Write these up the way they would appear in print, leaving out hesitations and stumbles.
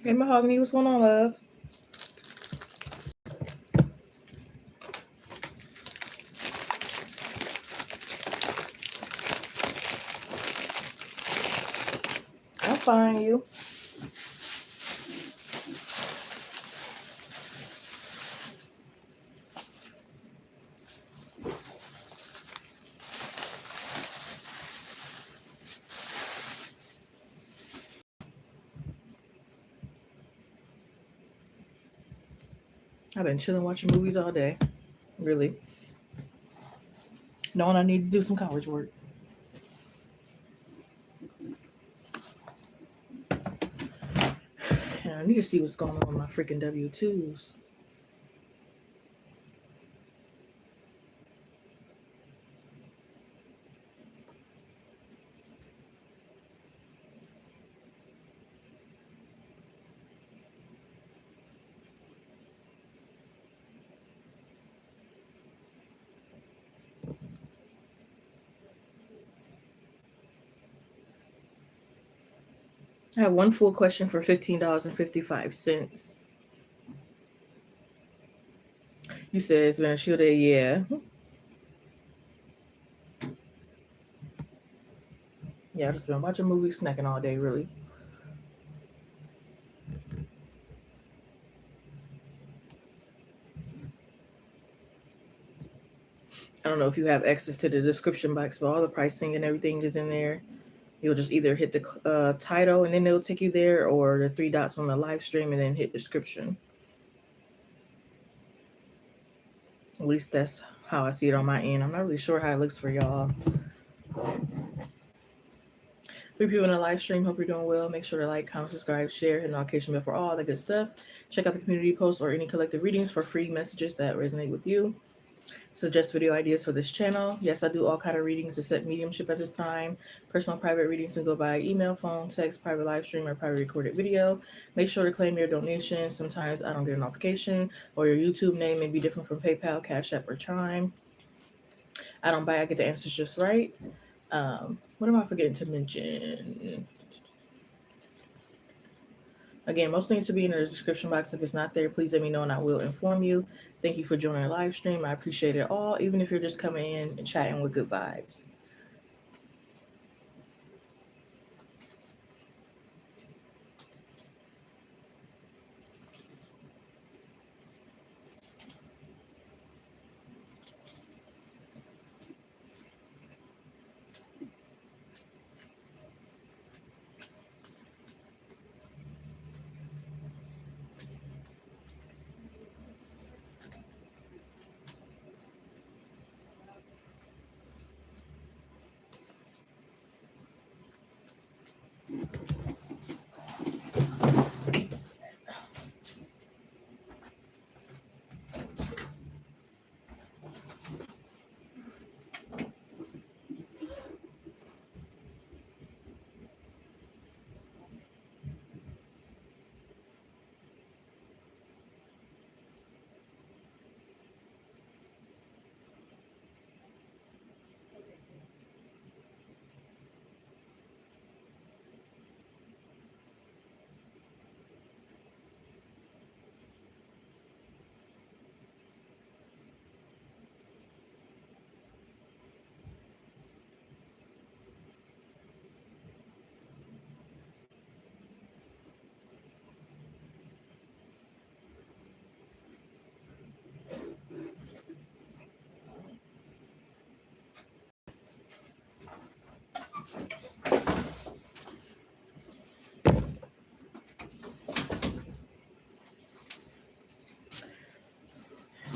Hey, Mahogany, what's going on, love? I'll find you. I've been chilling watching movies all day. Really. Knowing I need to do some college work. And I need to see what's going on with my freaking W-2s. I have one full question for $15.55. You said it's been a chill day, yeah. Yeah, I've just been watching movies, snacking all day, really. I don't know if you have access to the description box, but all the pricing and everything is in there. You'll just either hit the title and then it'll take you there, or the three dots on the live stream and then hit description. At least that's how I see it on my end. I'm not really sure how it looks for y'all. 3 people in the live stream. Hope you're doing well. Make sure to like, comment, subscribe, share, hit the notification bell for all the good stuff. Check out the community posts or any collective readings for free messages that resonate with you. Suggest video ideas for this channel. Yes, I do all kind of readings except mediumship at this time. Personal private readings can go by email, phone, text, private live stream, or private recorded video. Make sure to claim your donation. Sometimes I don't get a notification, or your YouTube name may be different from PayPal, Cash App, or Chime. I don't buy, I get the answers just right. What am I forgetting to mention? Again, most things to be in the description box. If it's not there, please let me know and I will inform you. Thank you for joining the live stream. I appreciate it all, even if you're just coming in and chatting with good vibes.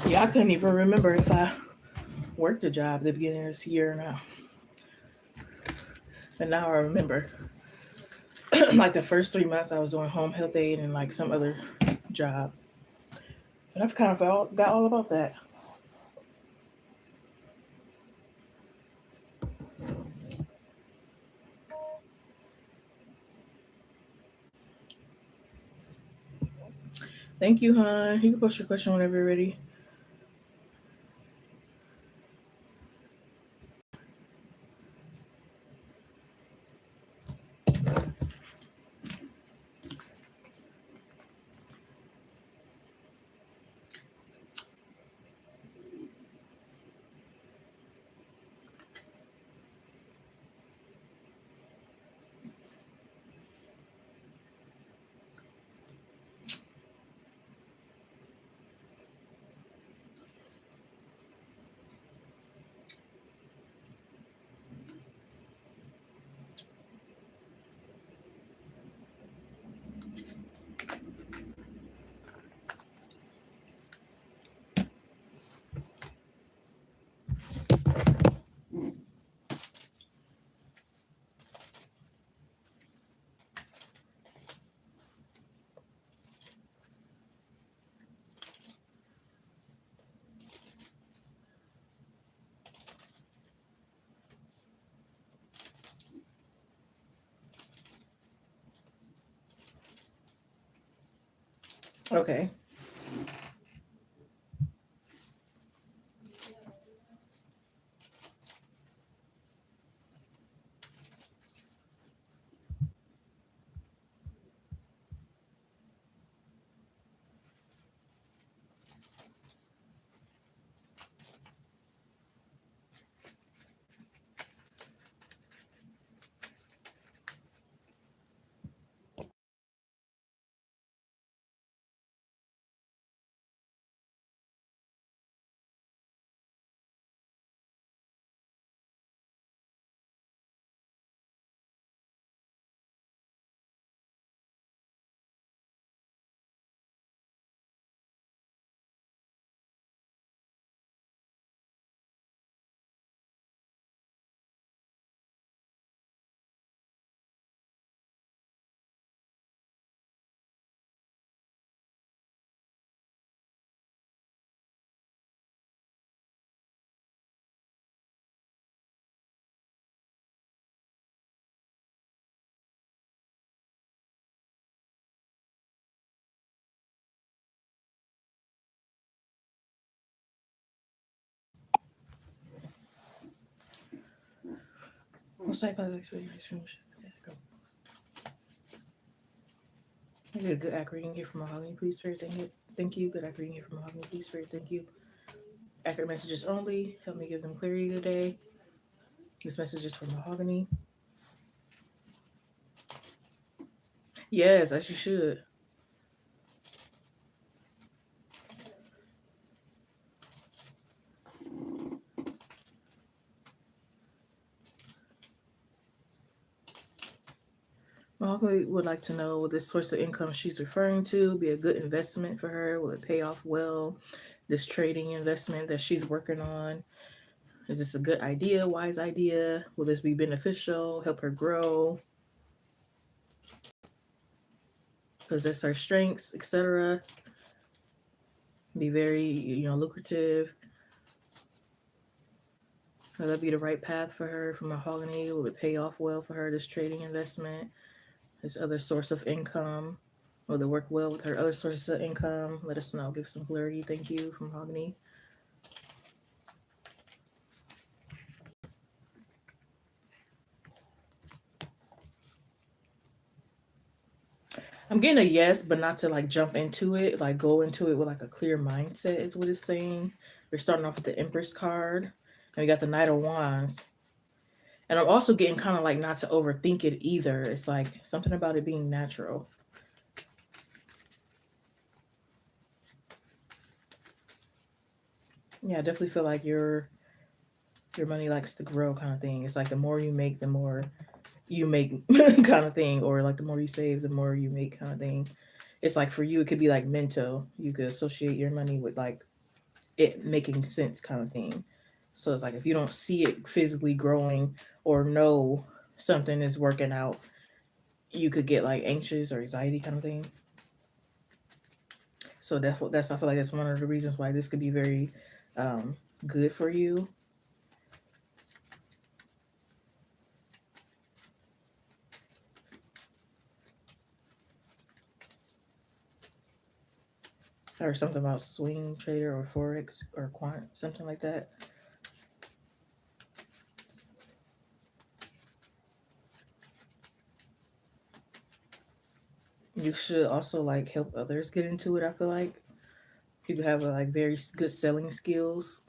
Yeah, I couldn't even remember if I worked a job at the beginning of this year or not. And now I remember. Like the first 3 months I was doing home health aid and like some other job. And I've kind of got all about that. Thank you, hon. You can post your question whenever you're ready. Okay. What site positive expectation? I get a good accurate reading here from Mahogany, please, Spirit. Thank you. Thank you. Good accurate reading here from Mahogany, please, Spirit. Thank you. Accurate messages only. Help me give them clarity today. This message is from Mahogany. Yes, as you should. Mahogany would like to know, will this source of income she's referring to be a good investment for her? Will it pay off well? This trading investment that she's working on, is this a good idea, wise idea? Will this be beneficial, help her grow, possess her strengths, etc.? Be very, lucrative. Will that be the right path for her from Mahogany? Will it pay off well for her, this trading investment, this other source of income? Will it work well with her other sources of income? Let us know. Give some clarity. Thank you from Mahogany. I'm getting a yes, but not to like jump into it. Like go into it with like a clear mindset is what it's saying. We're starting off with the Empress card. And we got the Knight of Wands. And I'm also getting kind of like not to overthink it either. It's like something about it being natural. Yeah, I definitely feel like your money likes to grow kind of thing. It's like the more you make, the more you make kind of thing, or like the more you save, the more you make kind of thing. It's like for you, it could be like mental. You could associate your money with like it making sense kind of thing. So it's like if you don't see it physically growing or know something is working out, you could get like anxious or anxiety kind of thing. So that's I feel like that's one of the reasons why this could be very um, good for you. Or something about swing trader or forex or quant, something like that. You should also like help others get into it. I feel like you could have like very good selling skills.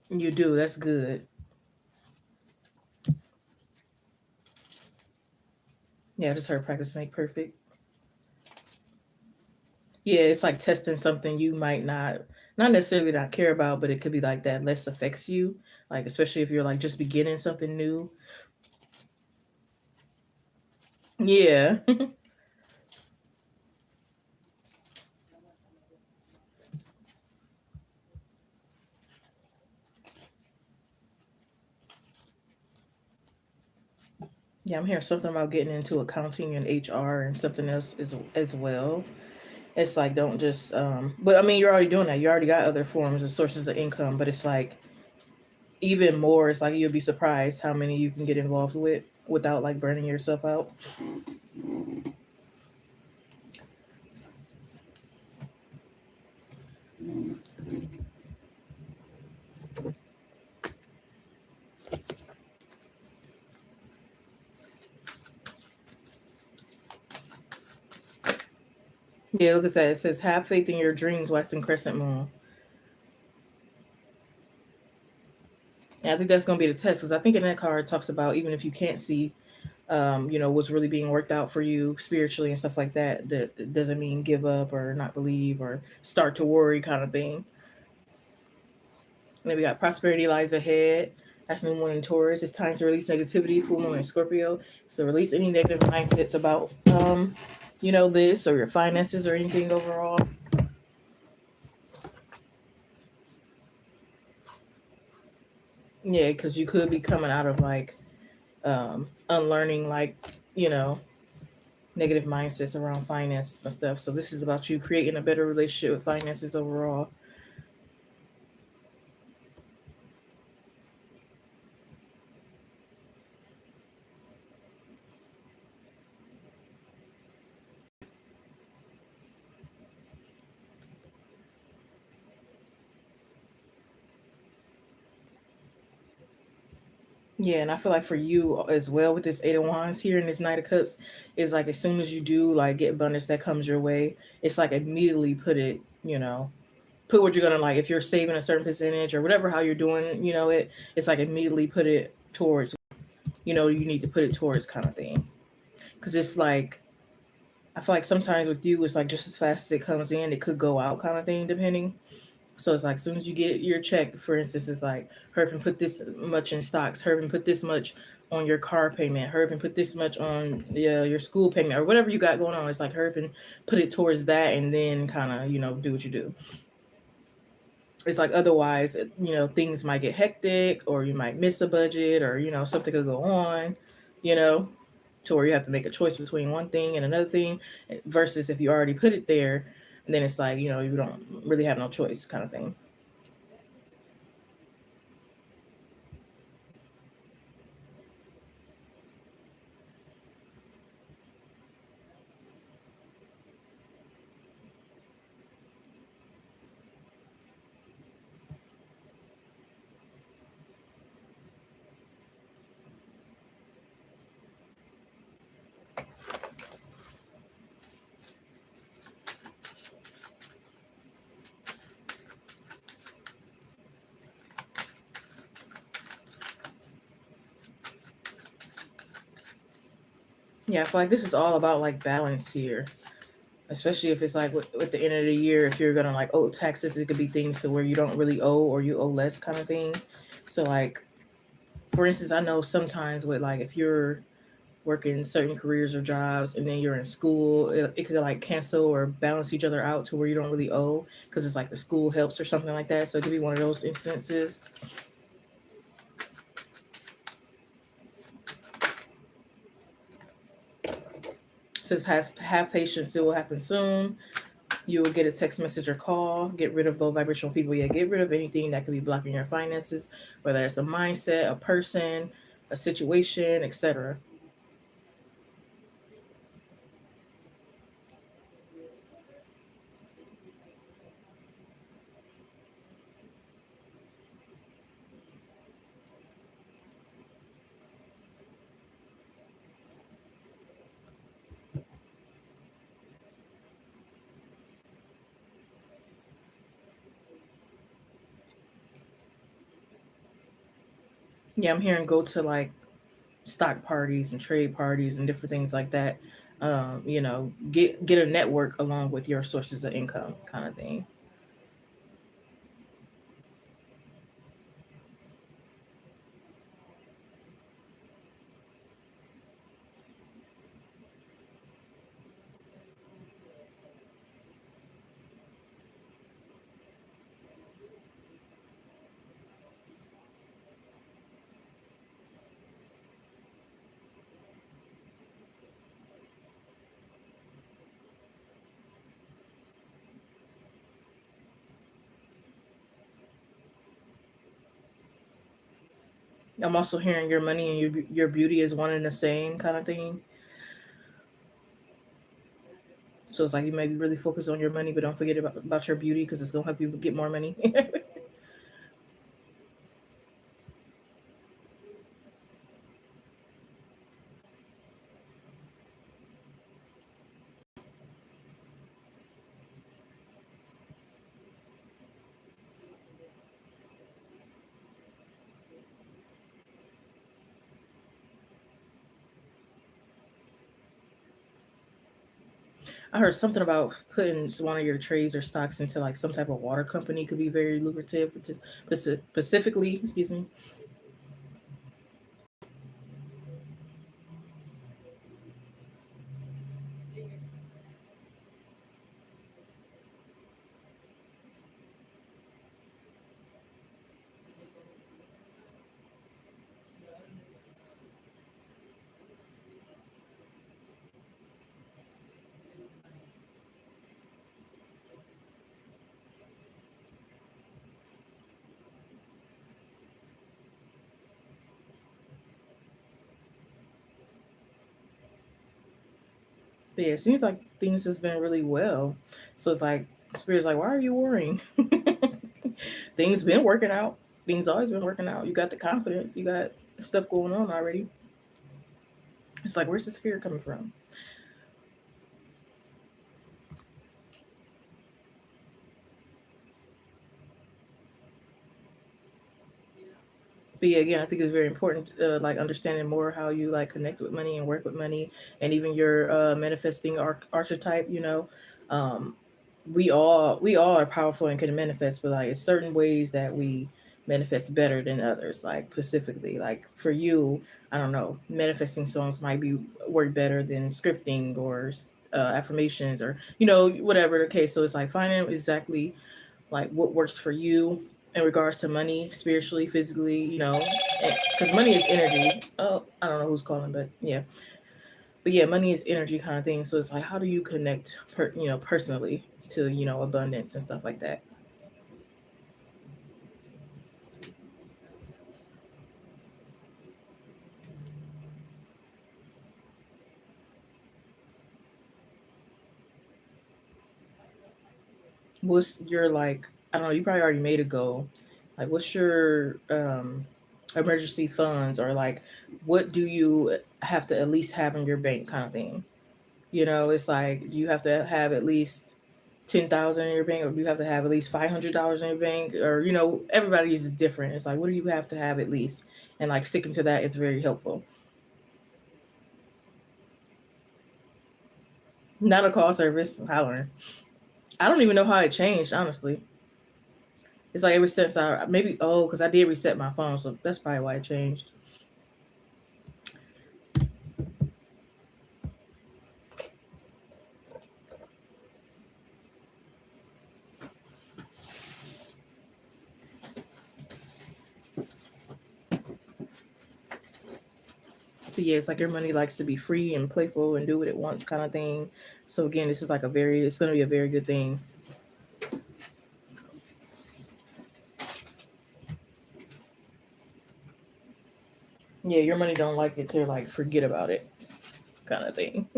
You do. That's good. Yeah, I just heard practice make perfect. Yeah, it's like testing something you might not necessarily not care about, but it could be like that less affects you. Like especially if you're like just beginning something new. Yeah. Yeah, I'm hearing something about getting into accounting and HR and something else as well. It's like don't just but I mean you're already doing that. You already got other forms of sources of income, but it's like even more, it's like you'll be surprised how many you can get involved with without like burning yourself out. Yeah, look at that. It says have faith in your dreams, Western Crescent Moon. And I think that's going to be the test because I think in that card it talks about even if you can't see, what's really being worked out for you spiritually and stuff like that, that it doesn't mean give up or not believe or start to worry kind of thing. And then we got prosperity lies ahead. That's new moon in Taurus. It's time to release negativity, full moon in Scorpio. So release any negative mindsets about, this or your finances or anything overall. Yeah, because you could be coming out of like unlearning like, you know, negative mindsets around finances and stuff. So this is about you creating a better relationship with finances overall. Yeah, and I feel like for you as well with this Eight of Wands here and this Knight of Cups is like as soon as you do like get abundance that comes your way, it's like immediately put it, put what you're gonna like if you're saving a certain percentage or whatever how you're doing, it's like immediately put it towards, you need to put it towards kind of thing. Because it's like I feel like sometimes with you it's like just as fast as it comes in, it could go out kind of thing depending. So it's like as soon as you get your check, for instance, it's like Herb put this much in stocks, Herb put this much on your car payment, Herb put this much on your school payment or whatever you got going on. It's like Herb put it towards that and then kind of, do what you do. It's like otherwise, things might get hectic or you might miss a budget or, something could go on, you know, to where you have to make a choice between one thing and another thing versus if you already put it there, and then it's like, you don't really have no choice kind of thing. Yeah, I feel like this is all about like balance here, especially if it's like with the end of the year, if you're gonna like owe taxes, it could be things to where you don't really owe or you owe less kind of thing. So like, for instance, I know sometimes with like if you're working certain careers or jobs and then you're in school, it could like cancel or balance each other out to where you don't really owe because it's like the school helps or something like that. So it could be one of those instances. Says has have patience, it will happen soon. You will get a text message or call. Get rid of low vibrational people. Yeah, get rid of anything that could be blocking your finances, whether it's a mindset, a person, a situation, etc. Yeah, I'm hearing go to like stock parties and trade parties and different things like that. Get a network along with your sources of income, kind of thing. I'm also hearing your money and your beauty is one and the same kind of thing. So it's like you may be really focused on your money, but don't forget about your beauty because it's gonna help you get more money. I heard something about putting one of your trades or stocks into like some type of water company could be very lucrative, specifically, excuse me. But yeah, it seems like things has been really well. So it's like Spirit's like, why are you worrying? Things been working out. Things always been working out. You got the confidence. You got stuff going on already. It's like, where's this fear coming from? But yeah, again, I think it's very important, like understanding more how you like connect with money and work with money, and even your manifesting archetype. Um, we all are powerful and can manifest, but like it's certain ways that we manifest better than others. Like specifically, like for you, I don't know, manifesting songs might be work better than scripting or affirmations or whatever the case. So it's like finding exactly like what works for you in regards to money, spiritually, physically, because money is energy. Oh, I don't know who's calling, but yeah. But yeah, money is energy kind of thing. So it's like, how do you connect, personally to, abundance and stuff like that? What's your like, I don't know, you probably already made a goal. Like, what's your emergency funds or like, what do you have to at least have in your bank kind of thing? It's like you have to have at least 10,000 in your bank, or you have to have at least $500 in your bank, or everybody's is different. It's like, what do you have to have at least, and like sticking to that is very helpful. Not a call service. I learned. I don't even know how it changed. Honestly, it's like ever since I maybe because I did reset my phone, so that's probably why it changed. But yeah, it's like your money likes to be free and playful and do what it wants, kind of thing. So again, this is like it's going to be a very good thing. Yeah, your money don't like it to like forget about it, kind of thing.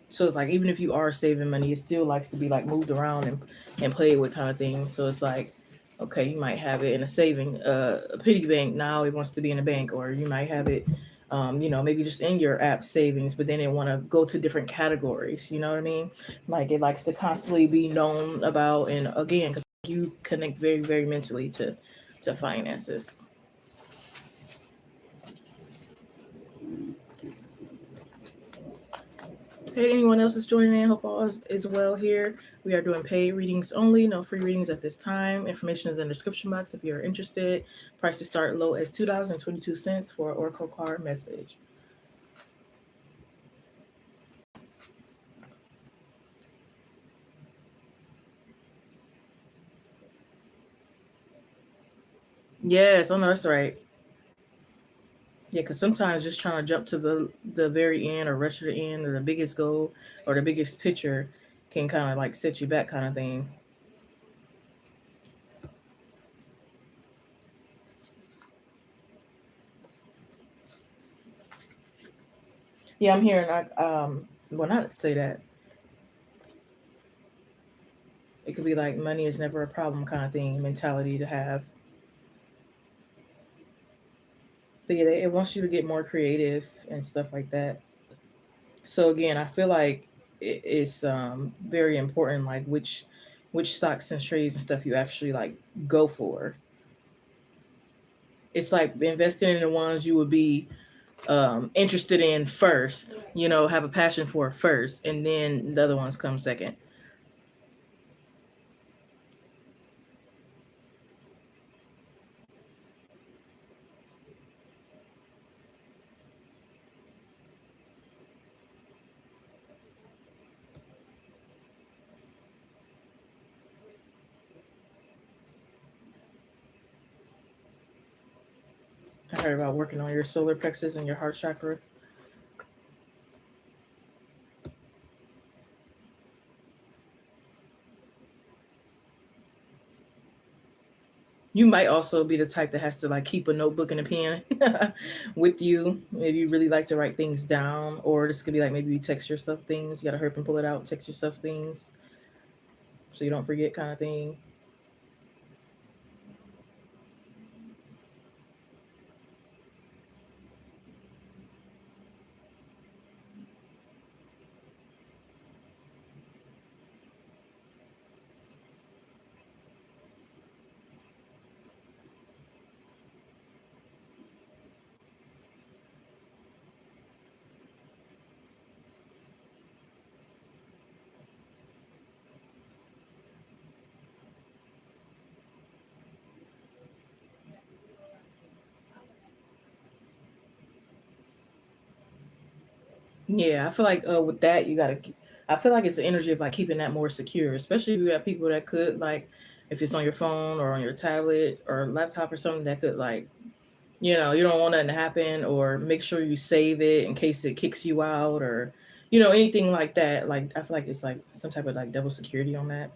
So it's like even if you are saving money, it still likes to be like moved around and played with kind of thing. So it's like, okay, you might have it in a saving a piggy bank. Now it wants to be in a bank, or you might have it, maybe just in your app savings, but then it want to go to different categories. You know what I mean? Like it likes to constantly be known about, and again, because you connect very very mentally to finances. Hey, anyone else is joining in? Hope all is well here. We are doing paid readings only, no free readings at this time. Information is in the description box if you're interested. Prices start low as $2.22 for an Oracle card message. Yes, I know that's right. Yeah, because sometimes just trying to jump to the very end or rush to the end or the biggest goal or the biggest picture can kind of like set you back, kind of thing. Yeah, I'm hearing. Well, not to say that it could be like money is never a problem, kind of thing mentality to have. But yeah, it wants you to get more creative and stuff like that. So again, I feel like it's very important, like which stocks and trades and stuff you actually like go for. It's like investing in the ones you would be interested in first, have a passion for first, and then the other ones come second. I heard about working on your solar plexus and your heart chakra. You might also be the type that has to like keep a notebook and a pen with you. Maybe you really like to write things down, or this could be like maybe you text yourself things. You gotta hurry up and pull it out, text yourself things so you don't forget, kind of thing. Yeah, I feel like with that you gotta. I feel like it's the energy of like keeping that more secure, especially if you have people that could like, if it's on your phone or on your tablet or laptop or something that could like, you don't want nothing to happen, or make sure you save it in case it kicks you out, or anything like that. Like I feel like it's like some type of like double security on that.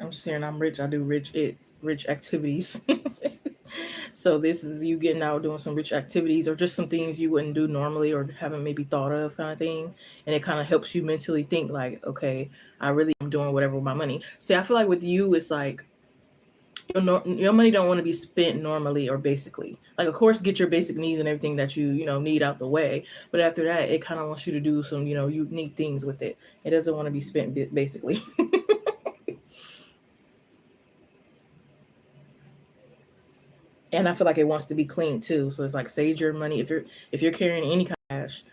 I'm just saying I'm rich. I do rich activities. So this is you getting out doing some rich activities or just some things you wouldn't do normally or haven't maybe thought of, kind of thing. And it kind of helps you mentally think like, okay, I really am doing whatever with my money. See, I feel like with you, it's like your money don't want to be spent normally or basically. Like, of course, get your basic needs and everything that you need out the way. But after that, it kind of wants you to do some unique things with it. It doesn't want to be spent basically. And I feel like it wants to be clean too. So it's like sage your money if you're carrying any kind of cash.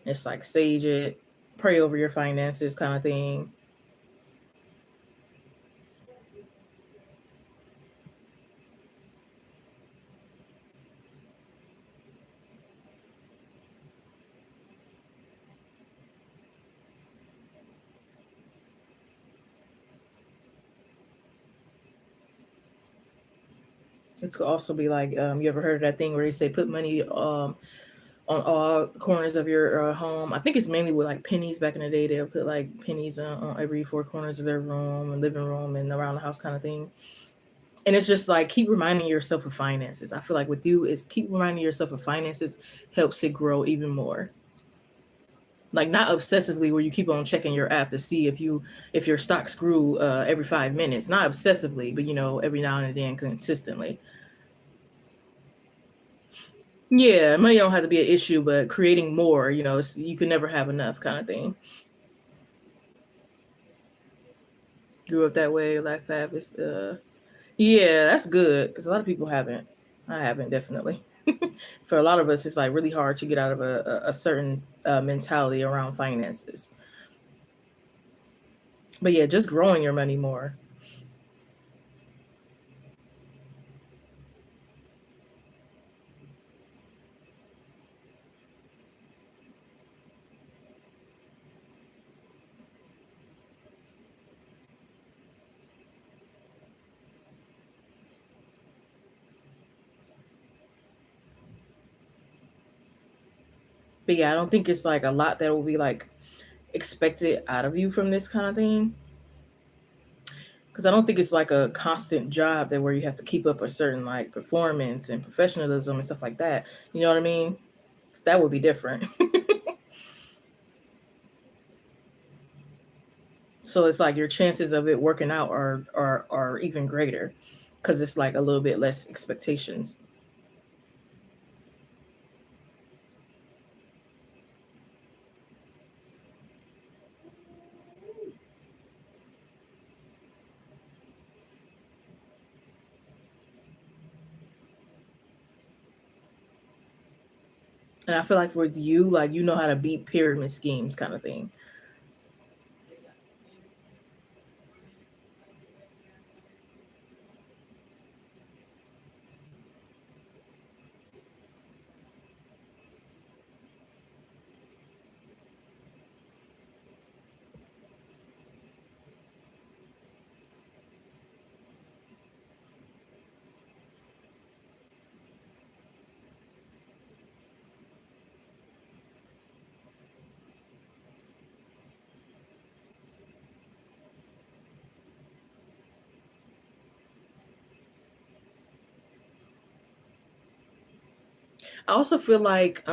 It's like sage it, pray over your finances, kind of thing. It could also be like you ever heard of that thing where they say put money on all corners of your home. I think it's mainly with like pennies. Back in the day, they'll put like pennies on every four corners of their room and living room and around the house, kind of thing. And it's just like keep reminding yourself of finances. I feel like with you is keep reminding yourself of finances helps it grow even more. Like not obsessively where you keep on checking your app to see if your stocks grew every 5 minutes. Not obsessively, but every now and then consistently. Yeah, money don't have to be an issue, but creating more, you can never have enough, kind of thing. Grew up that way. Life path is yeah, that's good because a lot of people haven't. I haven't, definitely. For a lot of us, it's like really hard to get out of a certain mentality around finances. But yeah, just growing your money more. But yeah, I don't think it's like a lot that will be like expected out of you from this kind of thing. Because I don't think it's like a constant job that where you have to keep up a certain like performance and professionalism and stuff like that. You know what I mean? 'Cause that would be different. So it's like your chances of it working out are even greater because it's like a little bit less expectations. And I feel like with you, like you know how to beat pyramid schemes kind of thing. I also feel like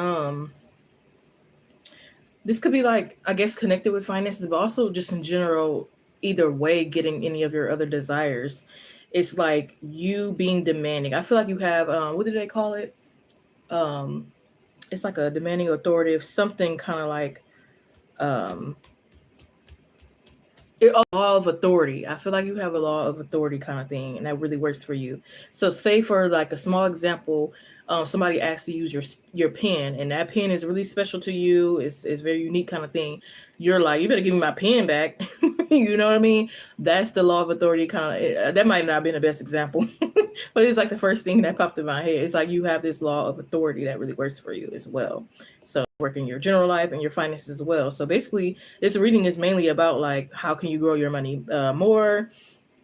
this could be like I guess connected with finances, but also just in general, either way, getting any of your other desires. It's like you being demanding. I feel like you have what do they call it? Um, it's like a demanding authoritative something kind of like um a law of authority. I feel like you have a law of authority kind of thing, and that really works for you. So, say for like a small example, somebody asks to use your pen, and that pen is really special to you. It's very unique kind of thing. You're like, you better give me my pen back. You know what I mean? That's the law of authority kind of. That might not have been the best example, but it's like the first thing that popped in my head. It's like you have this law of authority that really works for you as well. So, work in your general life and your finances as well. So basically this reading is mainly about like how can you grow your money more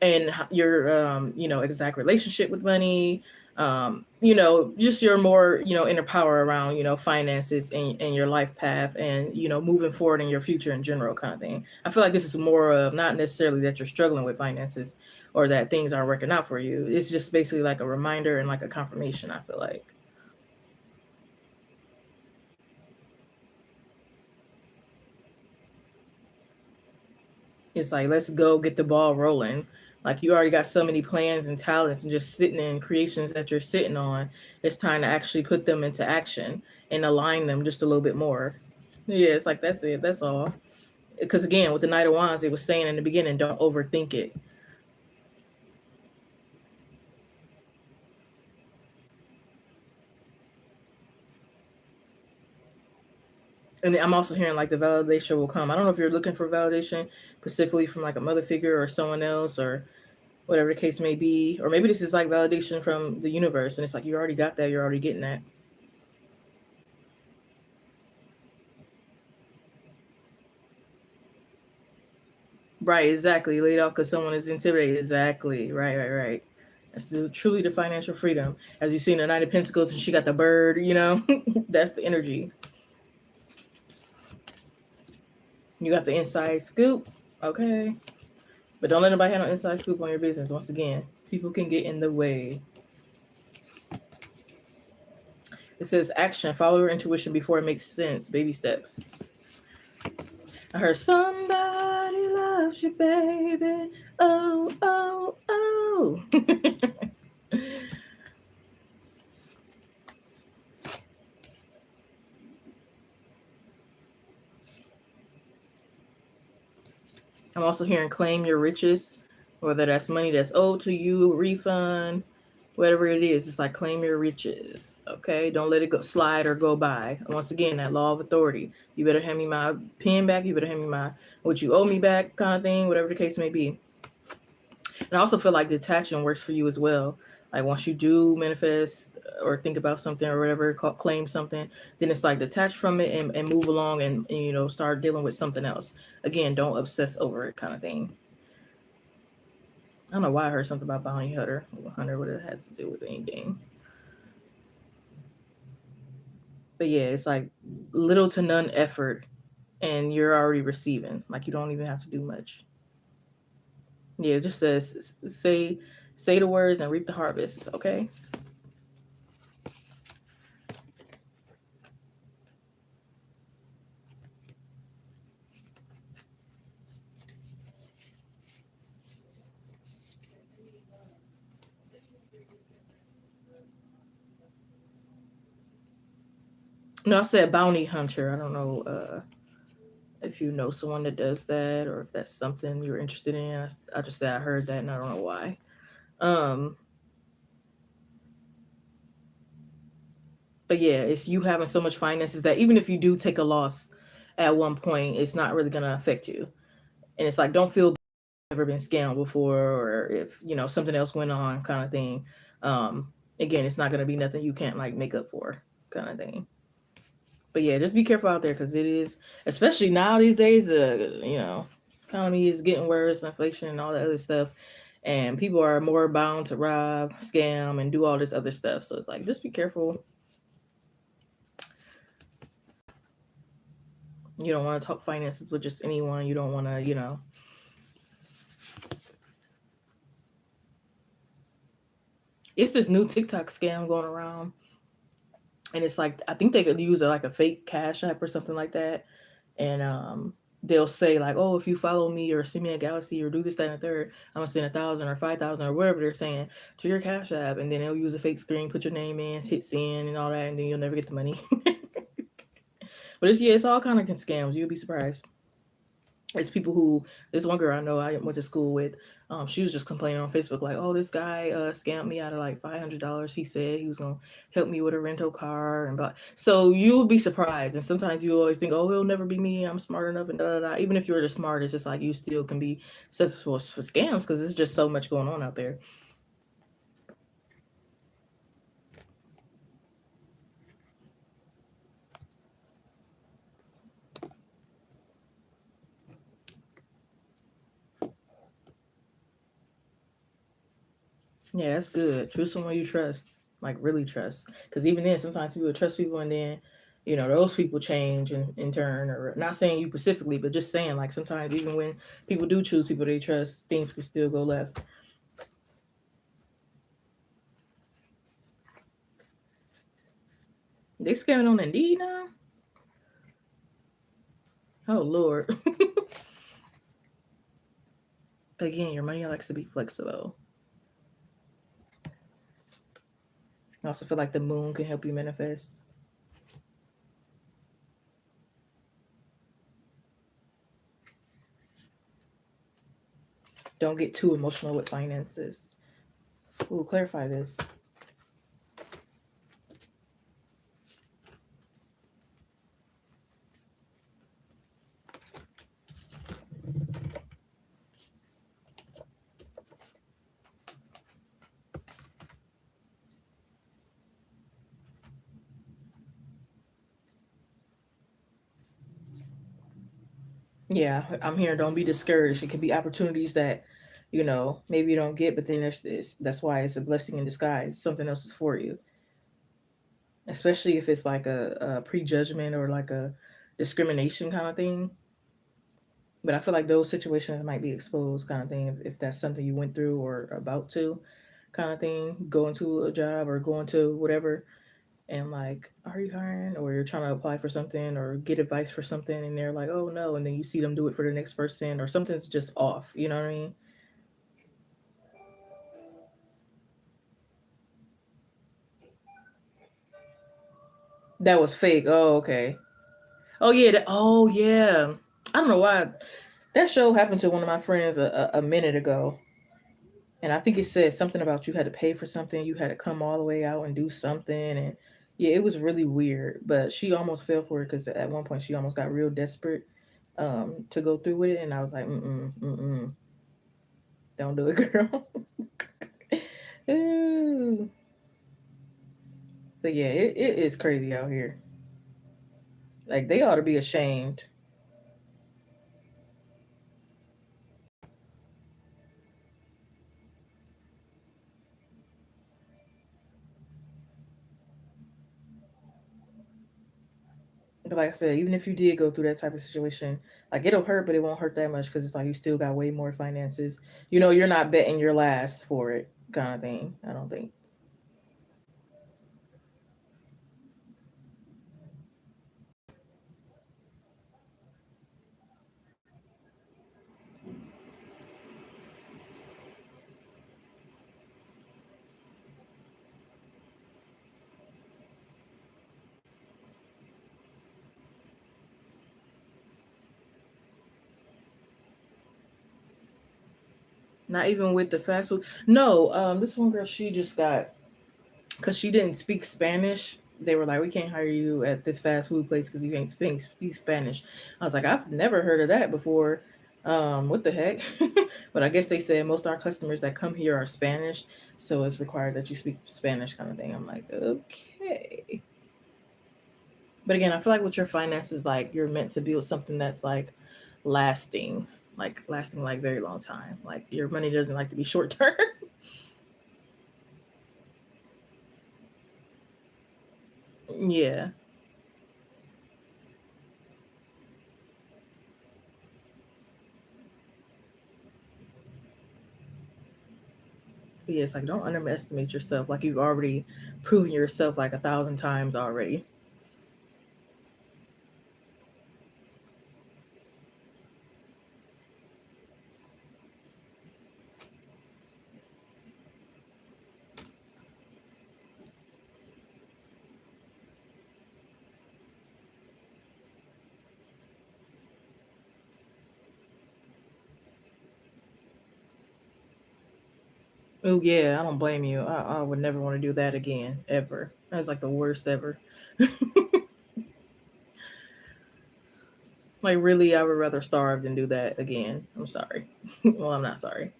and your exact relationship with money, just your more inner power around finances and your life path and moving forward in your future in general kind of thing. I feel like this is more of not necessarily that you're struggling with finances or that things aren't working out for you. It's just basically like a reminder and like a confirmation, I feel like. It's like, let's go get the ball rolling. Like you already got so many plans and talents and just sitting in creations that you're sitting on. It's time to actually put them into action and align them just a little bit more. Yeah, it's like that's it. That's all. Because again, with the Knight of Wands, it was saying in the beginning, don't overthink it. And I'm also hearing like the validation will come. I don't know if you're looking for validation specifically from like a mother figure or someone else or whatever the case may be. Or maybe this is like validation from the universe and it's like you already got that, you're already getting that. Right, exactly. Laid off because someone is intimidated. Exactly. Right, right, right. That's truly the financial freedom. As you see in the Knight of Pentacles, and she got the bird, that's the energy. You got the inside scoop. Okay. But don't let nobody have no inside scoop on your business. Once again, people can get in the way. It says action. Follow your intuition before it makes sense. Baby steps. I heard somebody loves you, baby. Oh, oh, oh. I'm also hearing claim your riches, whether that's money that's owed to you, refund, whatever it is. It's like claim your riches. Okay, don't let it go slide or go by. Once again, that law of authority. You better hand me my pen back. You better hand me my what you owe me back, kind of thing. Whatever the case may be. And I also feel like detaching works for you as well. Like once you do manifest or think about something or whatever, claim something, then it's like detach from it and move along and you know start dealing with something else. Again, don't obsess over it, kind of thing. I don't know why I heard something about bounty hunter, what it has to do with anything. But yeah, it's like little to none effort, and you're already receiving. Like you don't even have to do much. Yeah, it just says say the words and reap the harvest. Okay. No, I said bounty hunter. I don't know if you know someone that does that or if that's something you're interested in. I just said I heard that and I don't know why. Um, but yeah, it's you having so much finances that even if you do take a loss at one point, it's not really gonna affect you. And it's like don't feel ever been scammed before or if you know something else went on kind of thing. Again, it's not gonna be nothing you can't like make up for kind of thing. But yeah, just be careful out there because it is, especially now these days. You know, economy is getting worse, inflation and all that other stuff, and people are more bound to rob, scam, and do all this other stuff. So it's like just be careful. You don't want to talk finances with just anyone. You don't want to, you know. It's this new TikTok scam going around, and it's like I think they could use like a fake cash app or something like that, and they'll say like, oh, if you follow me or send me a galaxy or do this, that, and the third, I'm gonna send 1,000 or 5,000 or whatever they're saying to your cash app, and then they'll use a fake screen, put your name in, hit send, and all that, and then you'll never get the money. But it's yeah, it's all kind of scams. You'll be surprised. It's people who this one girl I know I went to school with. She was just complaining on Facebook like, "Oh, this guy scammed me out of like $500. He said he was gonna help me with a rental car and but so you'll be surprised. And sometimes you always think, "Oh, it'll never be me. I'm smart enough." And da da da. Even if you're the smartest, it's like you still can be susceptible for scams because there's just so much going on out there. Yeah, that's good. Choose someone you trust, like really trust. Because even then, sometimes people trust people, and then, you know, those people change in turn. Or not saying you specifically, but just saying like sometimes even when people do choose people they trust, things can still go left. They scamming on Indeed now. Oh Lord. Again, your money likes to be flexible. I also feel like the moon can help you manifest. Don't get too emotional with finances. We'll clarify this. Yeah, I'm here. Don't be discouraged. It could be opportunities that, you know, maybe you don't get, but then there's this. That's why it's a blessing in disguise. Something else is for you, especially if it's like a prejudgment or like a discrimination kind of thing. But I feel like those situations might be exposed kind of thing if that's something you went through or about to kind of thing, go into a job or go into whatever and like, are you hiring? Or you're trying to apply for something or get advice for something and they're like, oh no, and then you see them do it for the next person or something's just off, you know what I mean? That was fake. Oh, okay. Oh yeah, oh yeah. I don't know why That show happened to one of my friends a minute ago, and I think it said something about you had to pay for something, you had to come all the way out and do something, and yeah, it was really weird. But she almost fell for it because at one point she almost got real desperate to go through with it, and I was like, don't do it, girl. Ooh. But yeah, it is crazy out here. Like they ought to be ashamed. But like I said, even if you did go through that type of situation, like it'll hurt, but it won't hurt that much because it's like you still got way more finances. You know, you're not betting your last for it, kind of thing. I don't think. Not even with the fast food. No, this one girl, she just got because she didn't speak Spanish. They were like, we can't hire you at this fast food place because you can't speak Spanish. I was like, I've never heard of that before. What the heck? But I guess they said most of our customers that come here are Spanish, so it's required that you speak Spanish, kind of thing. I'm like, okay. But again, I feel like with your finances, like you're meant to build something that's lasting, like lasting like very long time. Like your money doesn't like to be short term. Yeah. But yeah, it's like don't underestimate yourself. Like you've already proven yourself like 1,000 times already. Oh yeah, I don't blame you. I would never want to do that again, ever. That was like the worst ever. Like really, I would rather starve than do that again. I'm sorry. Well, I'm not sorry.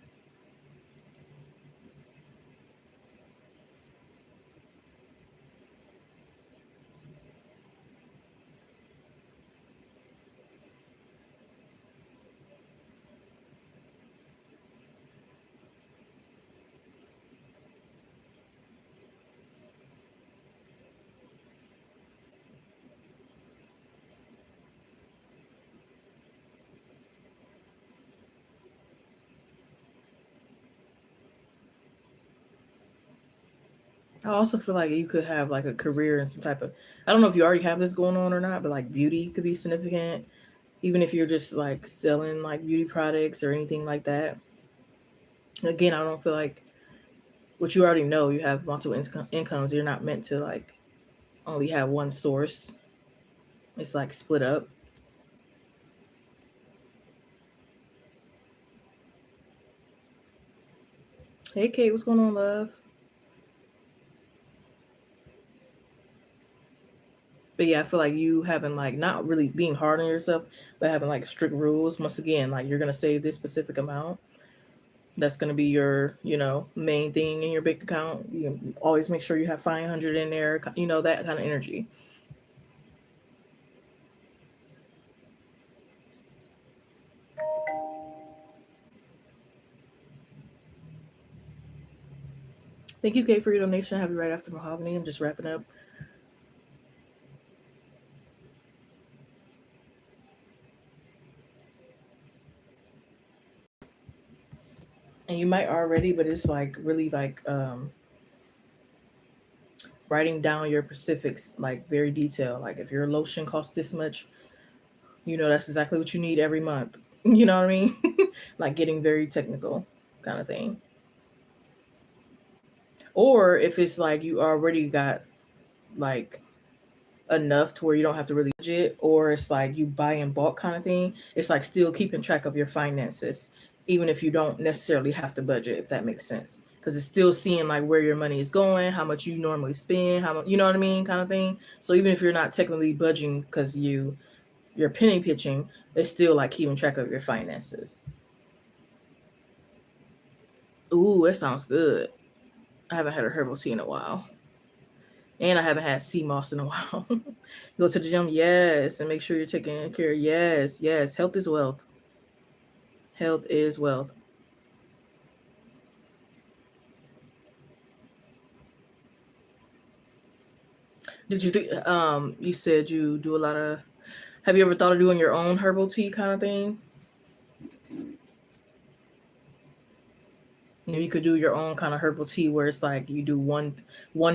I also feel like you could have like a career in some type of. I don't know if you already have this going on or not, but like beauty could be significant. Even if you're just like selling like beauty products or anything like that. Again, I don't feel like what you already know. You have multiple incomes. You're not meant to like only have one source. It's like split up. Hey, Kate, what's going on, love? But yeah, I feel like you having like not really being hard on yourself, but having like strict rules. Once again, like you're gonna save this specific amount. That's gonna be your, main thing in your bank account. You always make sure you have 500 in there. That kind of energy. Thank you, Kate, for your donation. Have you right after Mahogany. I'm just wrapping up. And you might already, but it's like really like writing down your specifics, like very detailed. Like if your lotion costs this much, that's exactly what you need every month. You know what I mean? Like getting very technical kind of thing. Or if it's like you already got like enough to where you don't have to really budget, or it's like you buy in bulk kind of thing. It's like still keeping track of your finances, even if you don't necessarily have to budget, if that makes sense. Because it's still seeing like where your money is going, how much you normally spend, how much, you know what I mean, kind of thing. So even if you're not technically budgeting because you're penny pitching, it's still like keeping track of your finances. Ooh, that sounds good. I haven't had a herbal tea in a while. And I haven't had sea moss in a while. Go to the gym, yes, and make sure you're taking care. Yes, yes. Health is wealth. Health is wealth. Did you think? You said you do a lot of. Have you ever thought of doing your own herbal tea kind of thing? Maybe you could do your own kind of herbal tea where it's like you do one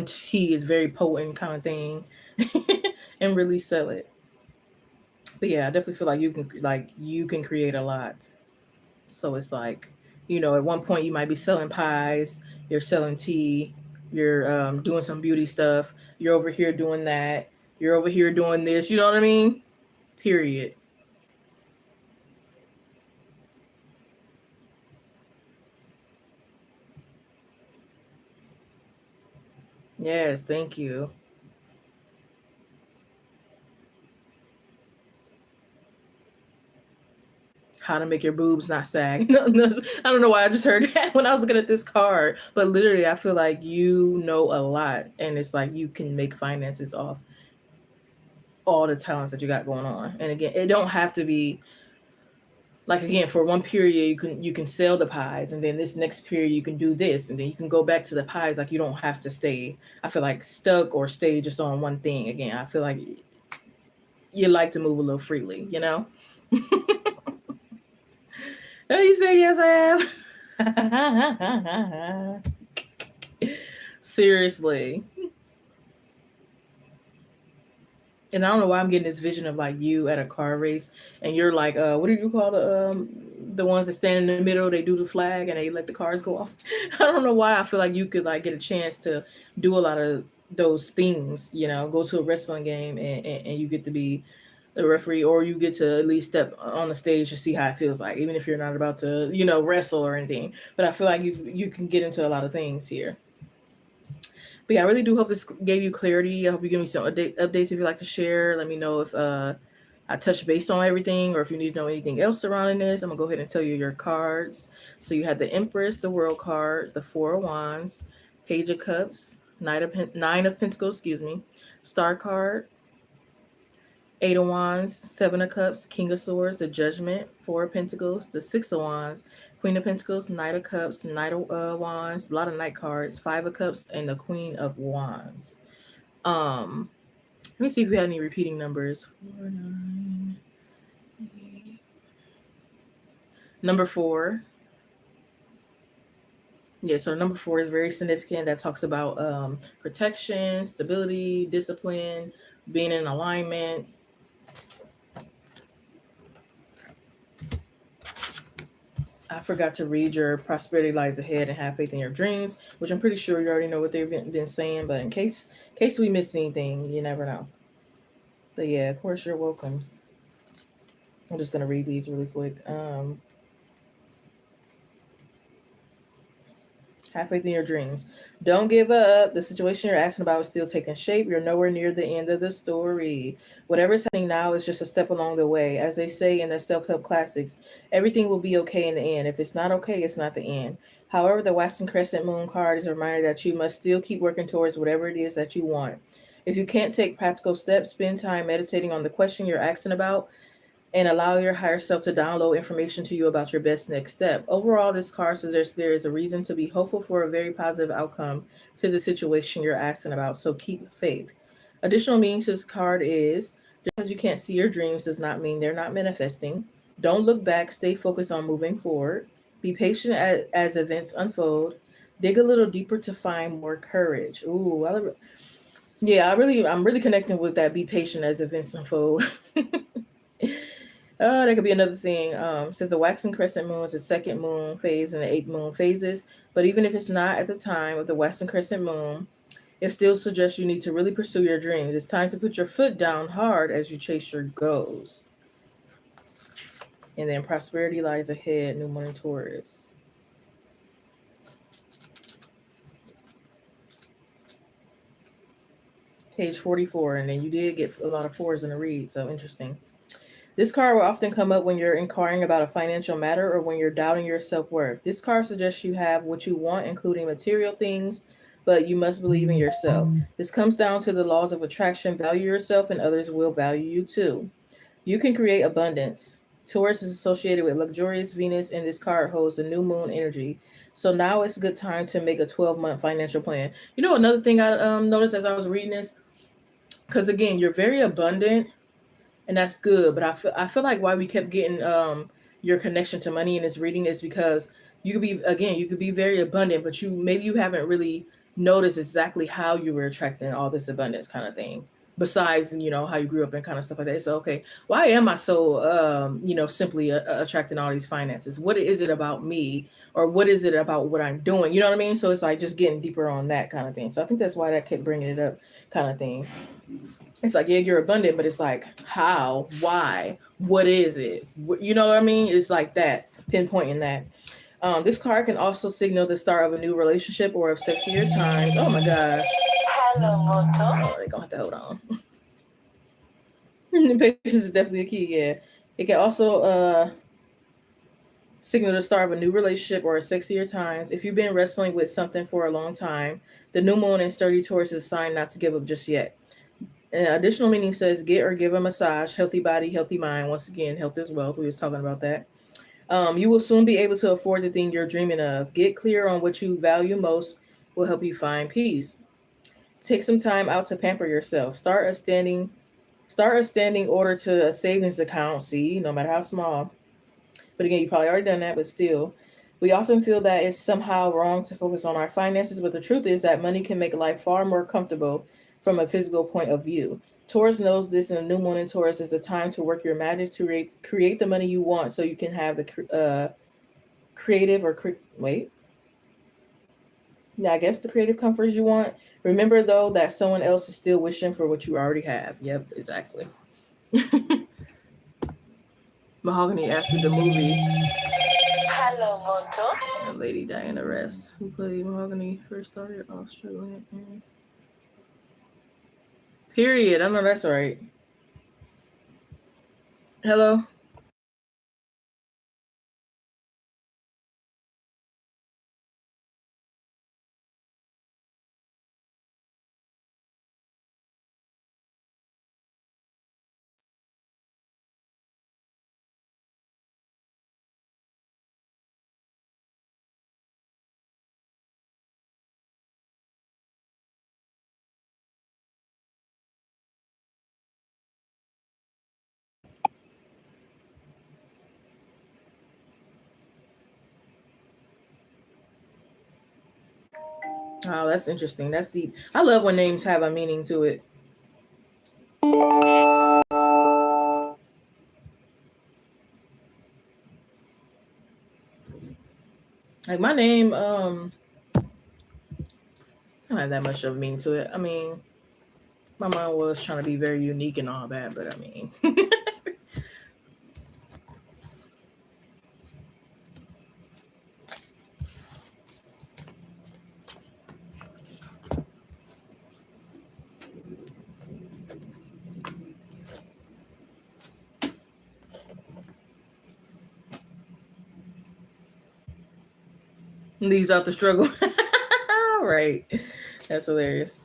tea is very potent kind of thing, and really sell it. But yeah, I definitely feel like you can create a lot. So it's like, at one point you might be selling pies, you're selling tea, you're doing some beauty stuff, you're over here doing that, you're over here doing this. You know what I mean? Period. Yes, thank you. How to make your boobs not sag. No, no, I don't know why I just heard that when I was looking at this card, but literally, I feel like you know a lot, and it's like you can make finances off all the talents that you got going on. And again, it don't have to be like, again, for one period you can sell the pies, and then this next period you can do this, and then you can go back to the pies. Like, you don't have to stay, I feel like, stuck or stay just on one thing. Again, I feel like you like to move a little freely. You say yes, I have. Seriously. And I don't know why I'm getting this vision of like you at a car race, and you're like, what do you call the ones that stand in the middle? They do the flag and they let the cars go off. I don't know why I feel like you could like get a chance to do a lot of those things. Go to a wrestling game, and you get to be the referee, or you get to at least step on the stage to see how it feels like, even if you're not about to wrestle or anything. But I feel like you can get into a lot of things here. But yeah, I really do hope this gave you clarity. I hope you give me some updates if you'd like to share. Let me know if I touched base on everything, or if you need to know anything else surrounding this. I'm going to go ahead and tell you your cards. So you had the Empress, the World card, the Four of Wands, Page of Cups, Nine of Pentacles, Star card, Eight of Wands, Seven of Cups, King of Swords, the Judgment, Four of Pentacles, the Six of Wands, Queen of Pentacles, Knight of Cups, Knight of Wands, a lot of Knight cards, Five of Cups, and the Queen of Wands. Let me see if we had any repeating numbers. 4, 9, 8. Number 4. Yeah, so number 4 is very significant. That talks about protection, stability, discipline, being in alignment. I forgot to read your prosperity lies ahead and have faith in your dreams, which I'm pretty sure you already know what they've been saying, but in case we missed anything, you never know. But yeah, of course you're welcome. I'm just gonna read these really quick. Have faith in your dreams. Don't give up. The situation you're asking about is still taking shape. You're nowhere near the end of the story. Whatever's happening now is just a step along the way. As they say in the self-help classics, everything will be okay in the end. If it's not okay, it's not the end. However, the waxing crescent moon card is a reminder that you must still keep working towards whatever it is that you want. If you can't take practical steps, spend time meditating on the question you're asking about and allow your higher self to download information to you about your best next step. Overall, this card suggests there is a reason to be hopeful for a very positive outcome to the situation you're asking about, so keep faith. Additional meaning to this card is, just because you can't see your dreams does not mean they're not manifesting. Don't look back, stay focused on moving forward. Be patient as events unfold. Dig a little deeper to find more courage. Yeah, I'm really connecting with that. Be patient as events unfold. That could be another thing. Says the waxing crescent moon is the second moon phase and the eighth moon phases. But even if it's not at the time of the waxing crescent moon, It still suggests you need to really pursue your dreams. It's time to put your foot down hard as you chase your goals. And then prosperity lies ahead, new moon in Taurus. Page 44, and then you did get a lot of fours in the read, so interesting. This card will often come up when you're inquiring about a financial matter or when you're doubting your self-worth. This card suggests you have what you want, including material things, but you must believe in yourself. This comes down to the laws of attraction. Value yourself and others will value you too. You can create abundance. Taurus is associated with luxurious Venus, and this card holds the new moon energy. So now it's a good time to make a 12-month financial plan. You know, another thing I noticed as I was reading this, because again, you're very abundant, and that's good. But I feel like why we kept getting your connection to money in this reading is because you could be very abundant, but you haven't really noticed exactly how you were attracting all this abundance kind of thing. Besides, how you grew up and kind of stuff like that. So, okay, why am I so simply attracting all these finances? What is it about me, or what is it about what I'm doing? You know what I mean? So it's like just getting deeper on that kind of thing. So I think that's why that kept bringing it up, kind of thing. It's like, yeah, you're abundant, but it's like, how, why, what is it? You know what I mean? It's like that, pinpointing that. This card can also signal the start of a new relationship or of sexier times. Oh my gosh. Hello, Moto. Oh, they're gonna have to hold on. Patience is definitely a key, yeah. It can also signal the start of a new relationship or a sexier times. If you've been wrestling with something for a long time, the new moon in sturdy Taurus is a sign not to give up just yet. An additional meaning says get or give a massage, healthy body, healthy mind. Once again, health is wealth. We was talking about that. You will soon be able to afford the thing you're dreaming of. Get clear on what you value most will help you find peace. Take some time out to pamper yourself. Start a standing order to a savings account. See, no matter how small. But again, you probably already done that, but still. We often feel that it's somehow wrong to focus on our finances, but the truth is that money can make life far more comfortable from a physical point of view. Taurus knows this, and the new moon in Taurus is the time to work your magic to create the money you want so you can have the creative or wait. Yeah, I guess the creative comforts you want. Remember, though, that someone else is still wishing for what you already have. Yep, exactly. Mahogany after the movie. Hello, Moto. Lady Diana Rest, who played Mahogany, first started off struggling. Period. I know that's right. Hello. Oh, that's interesting. That's deep. I love when names have a meaning to it. Like my name, I don't have that much of a meaning to it. I mean, my mom was trying to be very unique and all that, but I mean, leaves out the struggle. Right. That's hilarious.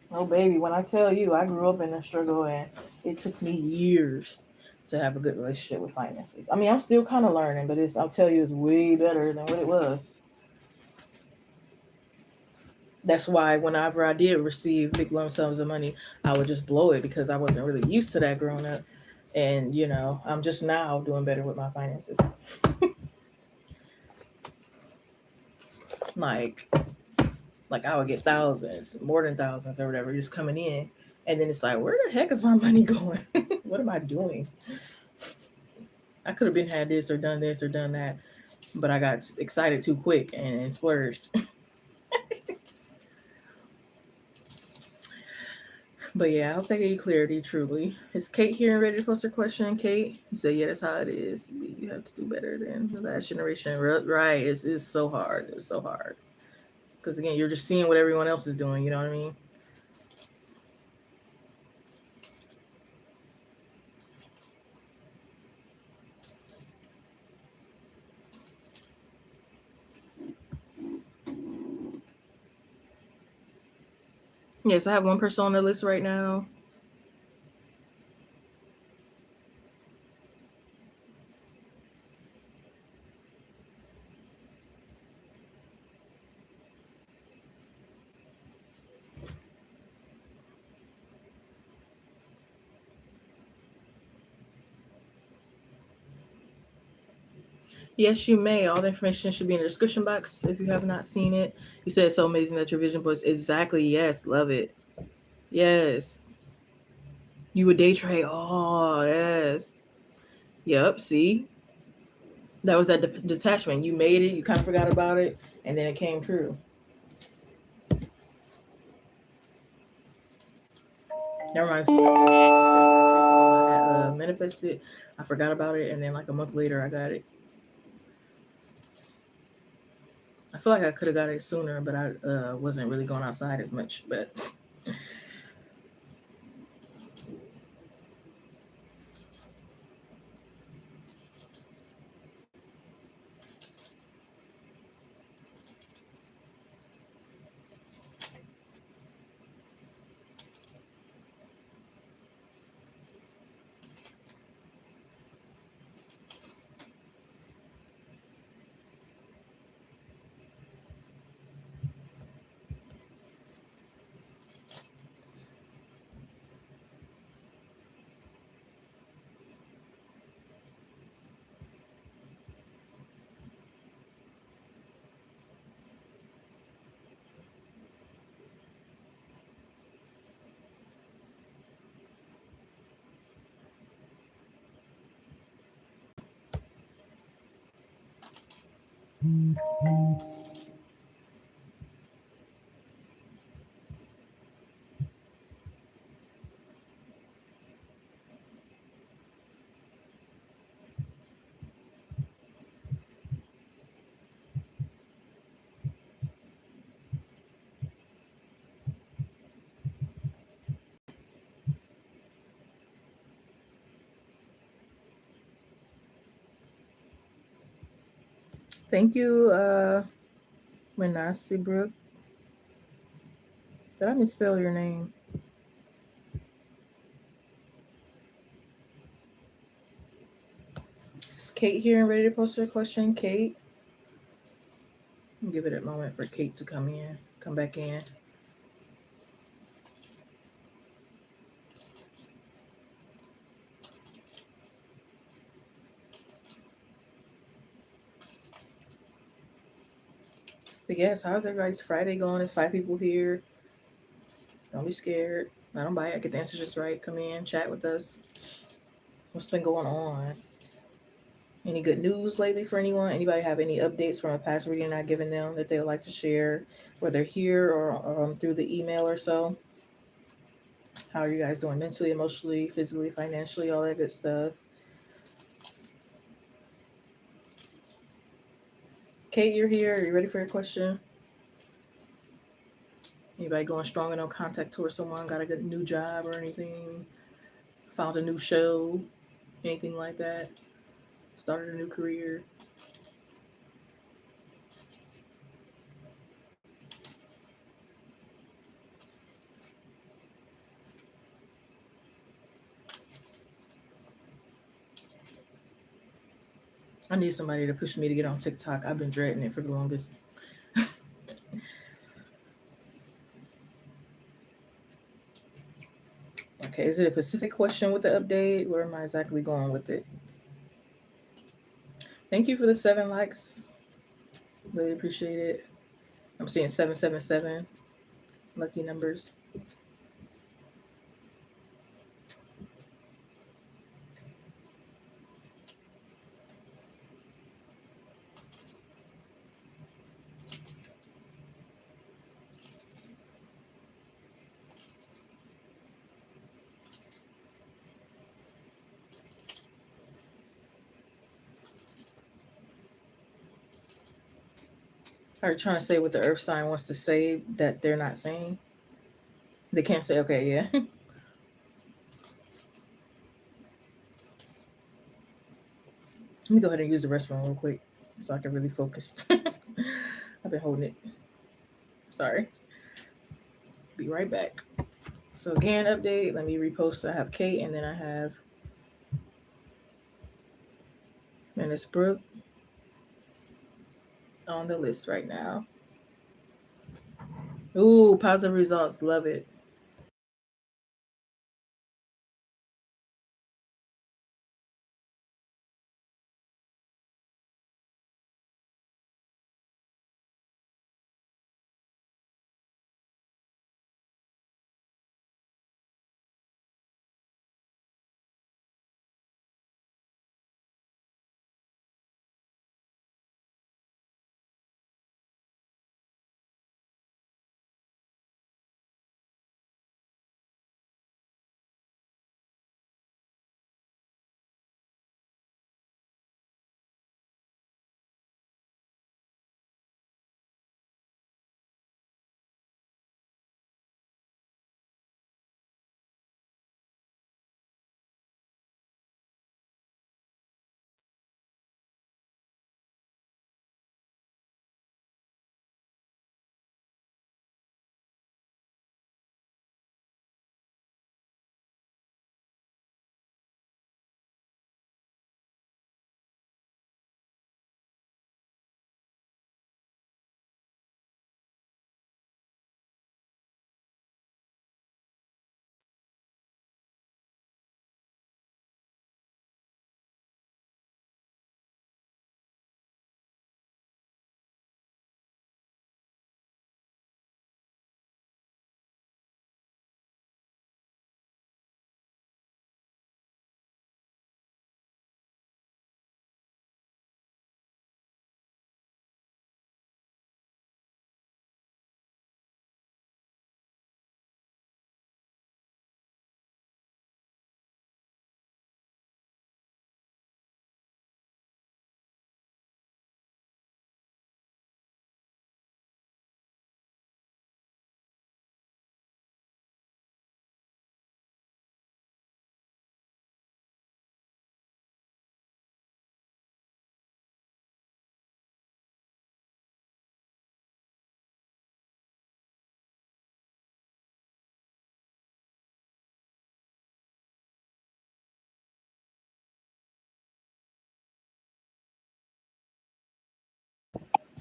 Oh, baby, when I tell you, I grew up in a struggle and it took me years to have a good relationship with finances. I mean, I'm still kind of learning, but I'll tell you, it's way better than what it was. That's why whenever I did receive big lump sums of money, I would just blow it because I wasn't really used to that growing up. And I'm just now doing better with my finances. like I would get thousands, more than thousands or whatever, just coming in. And then it's like, where the heck is my money going? What am I doing? I could have been had this or done that, but I got excited too quick and splurged. But yeah, I hope that gave you clarity, truly. Is Kate here and ready to post her question? Kate? You said, yeah, that's how it is. You have to do better than the last generation. Right. It's so hard. It's so hard. Because again, you're just seeing what everyone else is doing. You know what I mean? Yes, I have one person on the list right now. Yes, you may. All the information should be in the description box if you have not seen it. You said it's so amazing that your vision boards. Exactly. Yes. Love it. Yes. You would day trade. Oh, yes. Yep. See? That was that detachment. You made it. You kind of forgot about it. And then it came true. That reminds me. I manifested. I forgot about it. And then like a month later, I got it. I feel like I could have got it sooner, but I wasn't really going outside as much. But thank you, Manasi Brook. Did I misspell your name? Is Kate here and ready to post her question? Kate? I'll give it a moment for Kate to come back in. But yes, how's everybody's Friday going? There's 5 people here. Don't be scared. I don't bite. I get the answers just right. Come in, chat with us. What's been going on? Any good news lately for anyone? Anybody have any updates from a past reading I've given them that they would like to share, whether here or through the email or so? How are you guys doing mentally, emotionally, physically, financially, all that good stuff? Kate, you're here. Are you ready for your question? Anybody going strong and no contact towards someone? Got a good new job or anything? Found a new show? Anything like that? Started a new career? I need somebody to push me to get on TikTok. I've been dreading it for the longest. Okay, Is it a specific question with the update? Where am I exactly going with it? Thank you for the 7 likes. Really appreciate it. I'm seeing 777 lucky numbers. Are you trying to say what the earth sign wants to say that they're not saying? They can't say, okay, yeah. Let me go ahead and use the restroom real quick so I can really focus. I've been holding it. Sorry. Be right back. So again, update. Let me repost. I have Kate and then I have Menace Brooke on the list right now. Ooh, positive results. Love it.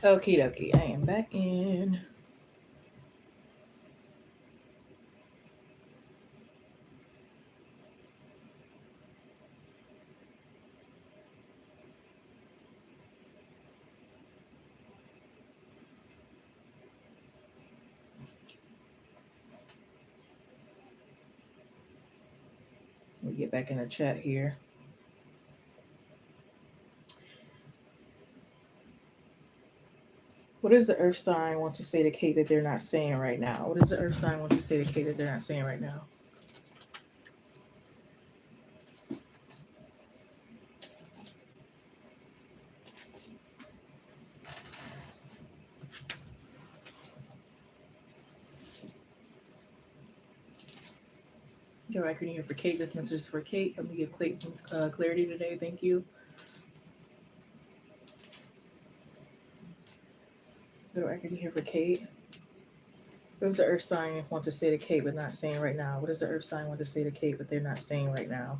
Okie dokie. I am back in. Let me get back in the chat here. What does the earth sign want to say to Kate that they're not saying right now? What does the earth sign want to say to Kate that they're not saying right now? All right, can you hear for Kate? This message is for Kate. Let me give Kate some clarity today. Thank you. All right, can you hear for Kate? What does the earth sign want to say to Kate but not saying right now? What does the earth sign want to say to Kate but they're not saying right now?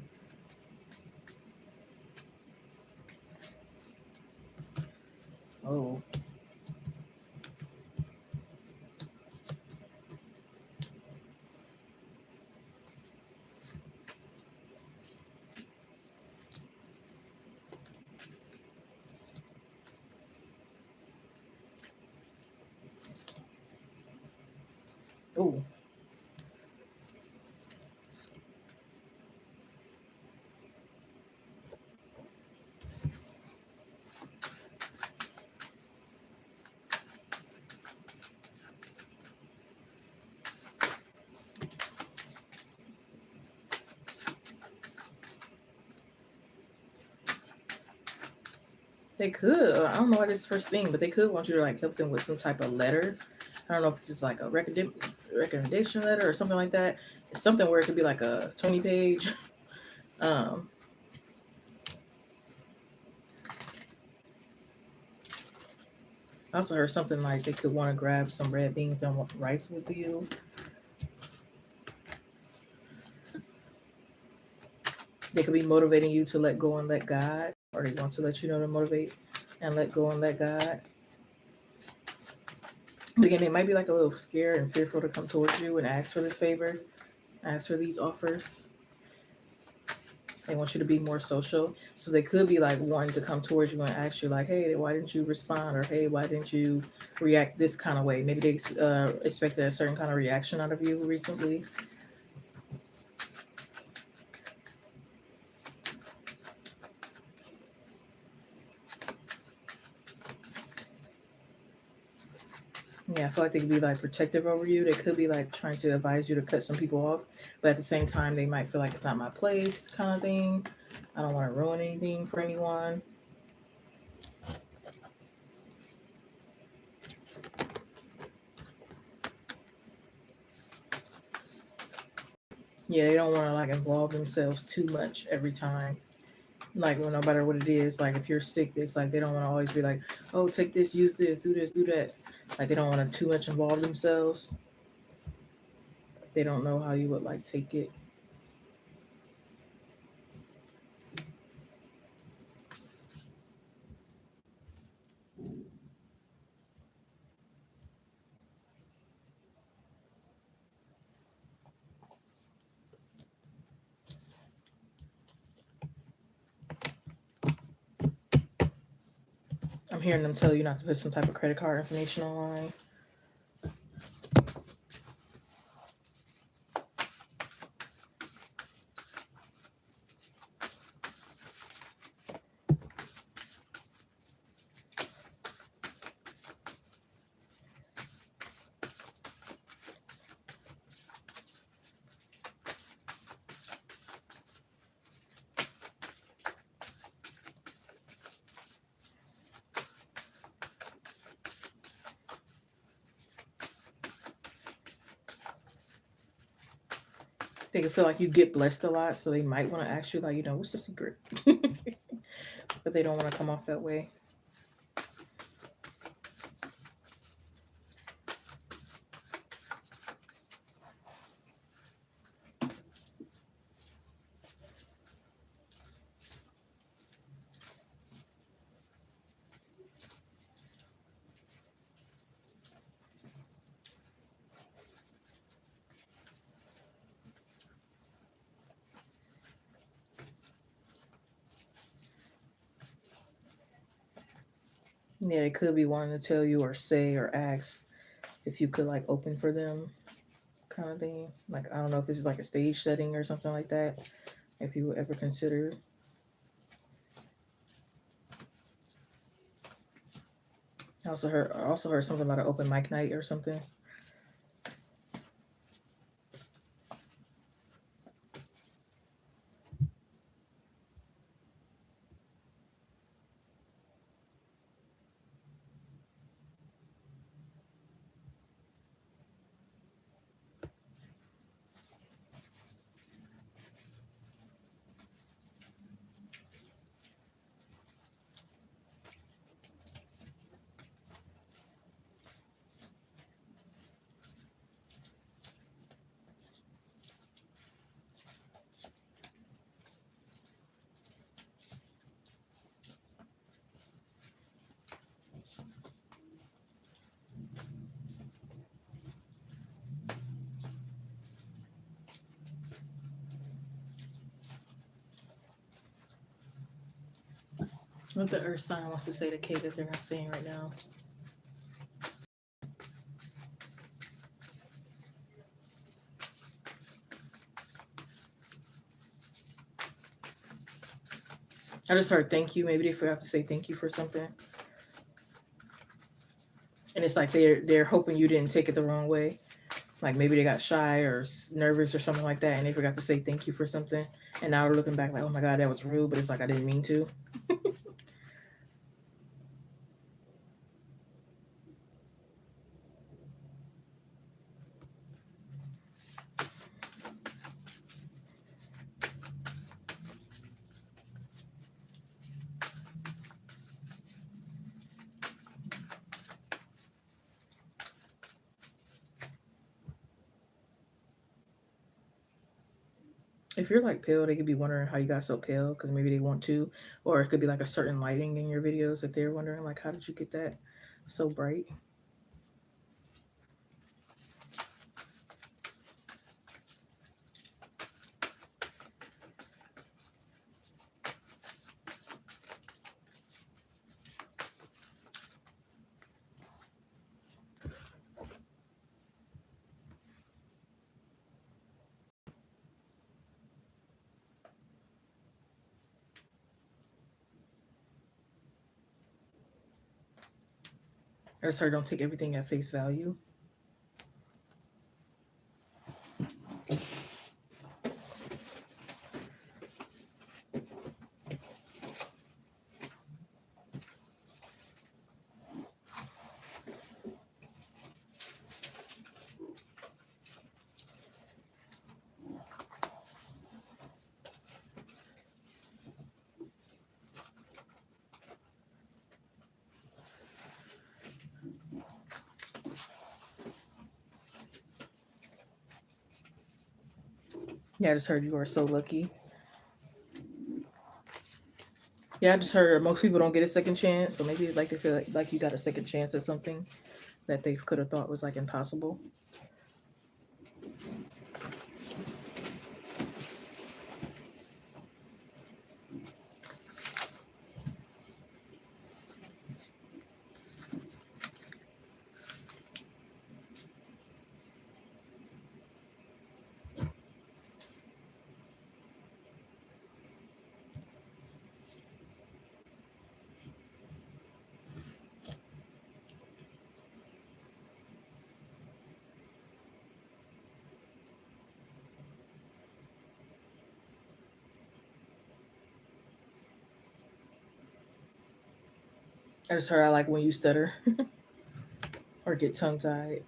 Oh. They could. I don't know why this is first thing, but they could want you to like help them with some type of letter. I don't know if this is like a recommendation letter or something like that. It's something where it could be like a 20-page. Um, I also heard something like they could want to grab some red beans and rice with you. They could be motivating you to let go and let God, or they want to let you know to motivate and let go and let God. But again, they might be like a little scared and fearful to come towards you and ask for this favor, ask for these offers. They want you to be more social. So they could be like wanting to come towards you and ask you, like, hey, why didn't you respond? Or hey, why didn't you react this kind of way? Maybe they expected a certain kind of reaction out of you recently. Yeah, I feel like they could be like protective over you. They could be like trying to advise you to cut some people off, but at the same time, they might feel like it's not my place, kind of thing. I don't want to ruin anything for anyone. Yeah, they don't want to like involve themselves too much every time. Like, well, no matter what it is, like if you're sick, it's like they don't want to always be like, oh, take this, use this, do that. Like they don't want to too much involve themselves. They don't know how you would like take it. I'm hearing them tell you not to put some type of credit card information online. They can feel like you get blessed a lot, so they might want to ask you, like, what's the secret? But they don't want to come off that way. Yeah, they could be wanting to tell you or say or ask if you could like open for them, kind of thing. Like I don't know if this is like a stage setting or something like that. If you would ever consider. I also heard something about an open mic night or something. What the earth sign wants to say to Kate that they're not saying right now. I just heard thank you. Maybe they forgot to say thank you for something. And it's like they're hoping you didn't take it the wrong way. Like maybe they got shy or nervous or something like that, and they forgot to say thank you for something. And now they're looking back like, oh my god, that was rude, but it's like I didn't mean to. If you're like pale, they could be wondering how you got so pale because maybe they want to, or it could be like a certain lighting in your videos that they're wondering like, how did you get that so bright? I just heard don't take everything at face value. Yeah, I just heard you are so lucky. Yeah, I just heard most people don't get a second chance, so maybe like they feel like you got a second chance at something that they could have thought was like impossible. I just heard I like when you stutter or get tongue tied.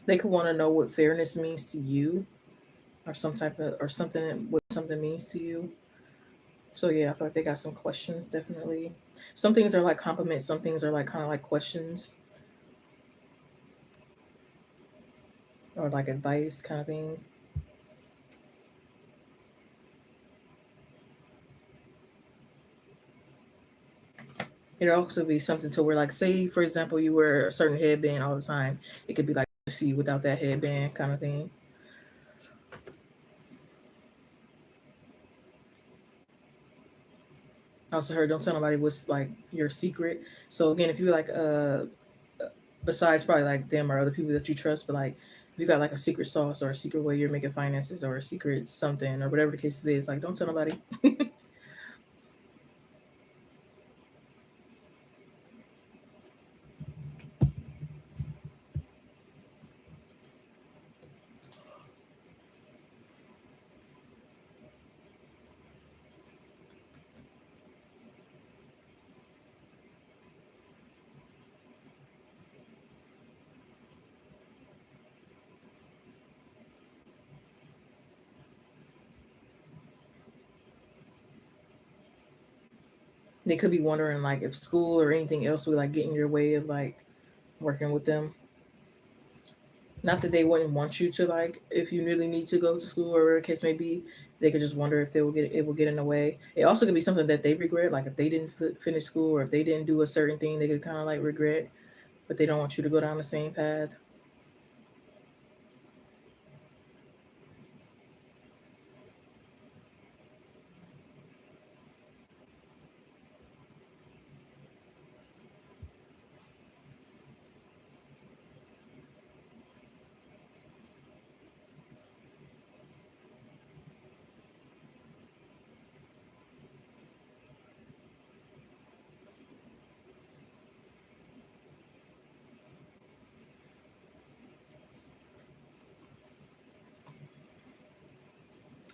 They could want to know what fairness means to you, or some type of or something what something means to you. So yeah, I feel like they got some questions definitely. Some things are like compliments, some things are like kind of like questions or like advice kind of thing. It also be something to where like say for example you wear a certain headband all the time. It could be like see you without that headband kind of thing. I also heard don't tell nobody what's like your secret. So again, if you like besides probably like them or other people that you trust, but like if you got like a secret sauce or a secret way you're making finances or a secret something or whatever the case is, like don't tell nobody. They could be wondering like if school or anything else would like get in your way of like working with them. Not that they wouldn't want you to like if you really need to go to school or whatever the case may be. They could just wonder if it will get in the way. It also could be something that they regret, like if they didn't finish school or if they didn't do a certain thing, they could kind of like regret, but they don't want you to go down the same path.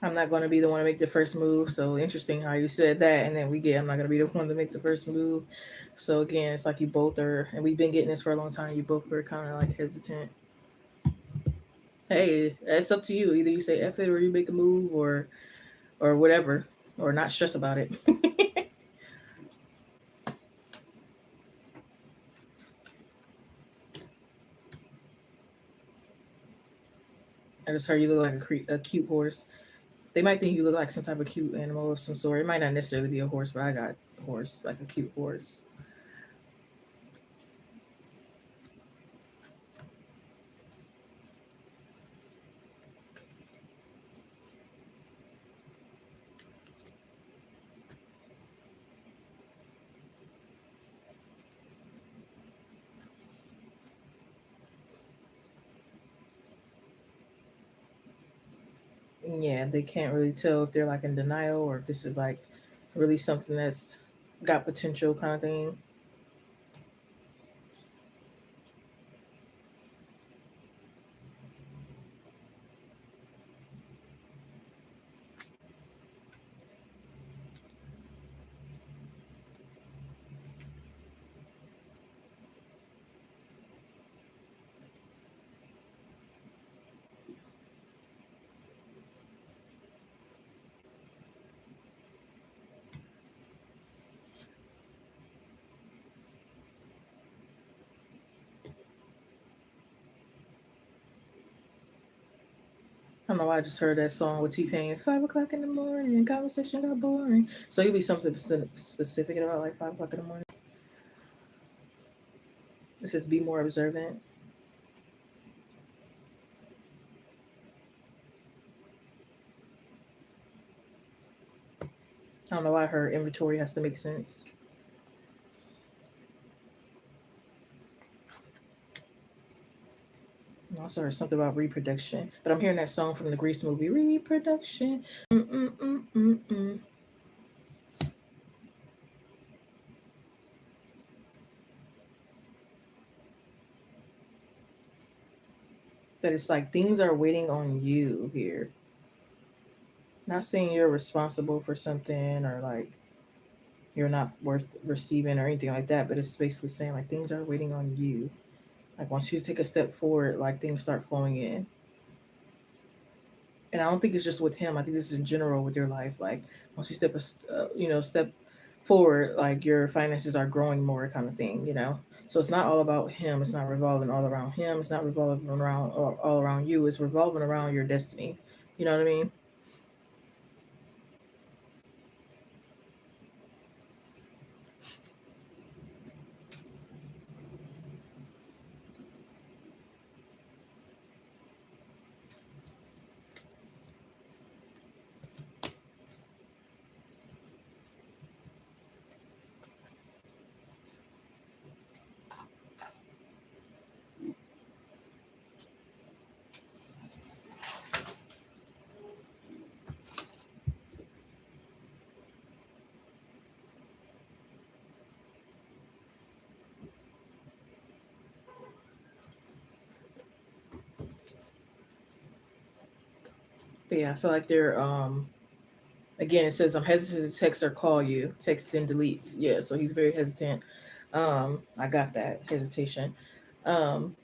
I'm not going to be the one to make the first move. So interesting how you said that. And then I'm not going to be the one to make the first move. So again, it's like you both are, and we've been getting this for a long time. You both were kind of like hesitant. Hey, it's up to you. Either you say F it or you make a move or whatever, or not stress about it. I just heard you look like a cute horse. They might think you look like some type of cute animal of some sort. It might not necessarily be a horse, but I got a horse, like a cute horse. Yeah, they can't really tell if they're like in denial or if this is like really something that's got potential kind of thing. I don't know why I just heard that song with T Pain. 5 o'clock in the morning, conversation got boring. So you'll be something specific about like 5 o'clock in the morning. This is be more observant. I don't know why her inventory has to make sense. I also heard something about reproduction, but I'm hearing that song from the Grease movie, Reproduction. Mm-mm-mm-mm-mm. But it's like things are waiting on you here. Not saying you're responsible for something or like you're not worth receiving or anything like that, but it's basically saying like things are waiting on you. Like once you take a step forward, like things start flowing in. And I don't think it's just with him. I think this is in general with your life. Like once you step forward, like your finances are growing more, kind of thing. So it's not all about him. It's not revolving all around him. It's not revolving around all around you. It's revolving around your destiny. You know what I mean? But yeah, I feel like they're again, it says I'm hesitant to text or call you. Text then deletes. Yeah, so he's very hesitant. I got that hesitation. Um,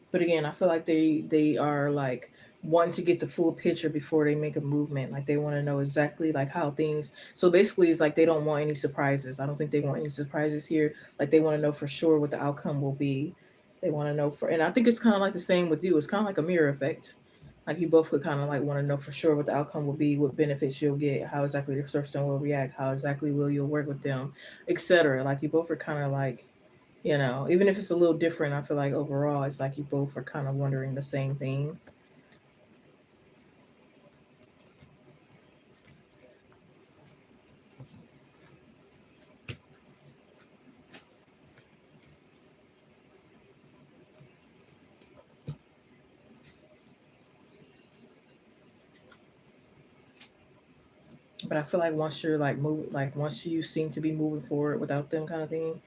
but again, I feel like they are like wanting to get the full picture before they make a movement. Like they want to know exactly like how things. So basically, it's like they don't want any surprises. I don't think they want any surprises here. Like they want to know for sure what the outcome will be. They want to know and I think it's kind of like the same with you. It's kind of like a mirror effect. Like you both would kind of like want to know for sure what the outcome will be, what benefits you'll get, how exactly the person will react, how exactly will you work with them, etc. Like you both are kind of like, even if it's a little different, I feel like overall it's like you both are kind of wondering the same thing. But I feel like once you're like once you seem to be moving forward without them kind of thing,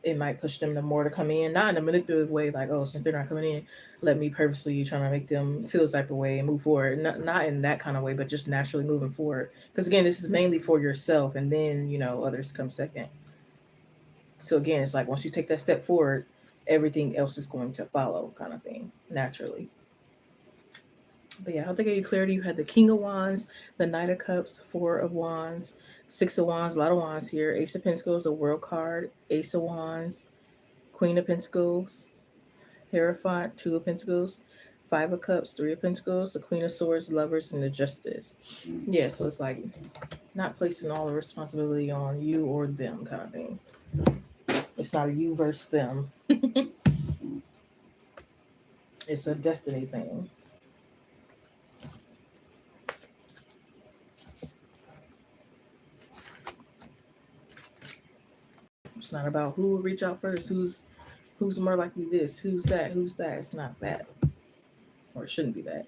it might push them to more to come in, not in a manipulative way, like, oh, since they're not coming in, let me purposely trying to make them feel this type of way and move forward. Not in that kind of way, but just naturally moving forward. Because again, this is mainly for yourself, and then others come second. So again, it's like once you take that step forward, everything else is going to follow, kind of thing, naturally. But yeah, I hope they gave you clarity. You had the King of Wands, the Knight of Cups, Four of Wands, Six of Wands, a lot of Wands here, Ace of Pentacles, the World card, Ace of Wands, Queen of Pentacles, Hierophant, Two of Pentacles, Five of Cups, Three of Pentacles, the Queen of Swords, Lovers, and the Justice. Yeah, so it's like not placing all the responsibility on you or them, kind of thing. It's not a you versus them. It's a destiny thing. It's not about who will reach out first, who's more likely this, who's that, who's that. It's not that. Or it shouldn't be that.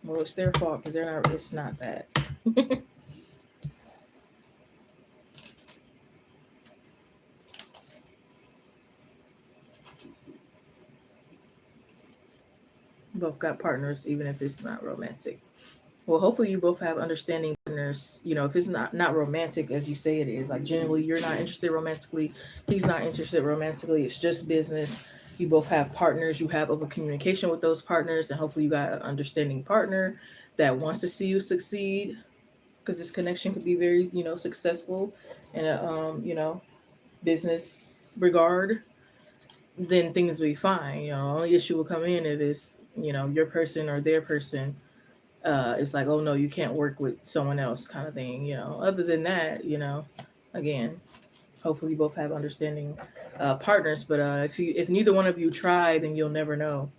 Well, it's their fault because it's not that. Both got partners, even if it's not romantic. Well, hopefully you both have understanding partners. If it's not romantic as you say it is, like generally you're not interested romantically, he's not interested romantically. It's just business. You both have partners. You have open communication with those partners, and hopefully you got an understanding partner that wants to see you succeed. Because this connection could be very, successful in a, business regard. Then things will be fine. Only issue will come in if it's, your person or their person it's like, oh no, you can't work with someone else, kind of thing. Other than that, again, hopefully you both have understanding partners. But if neither one of you try, then you'll never know.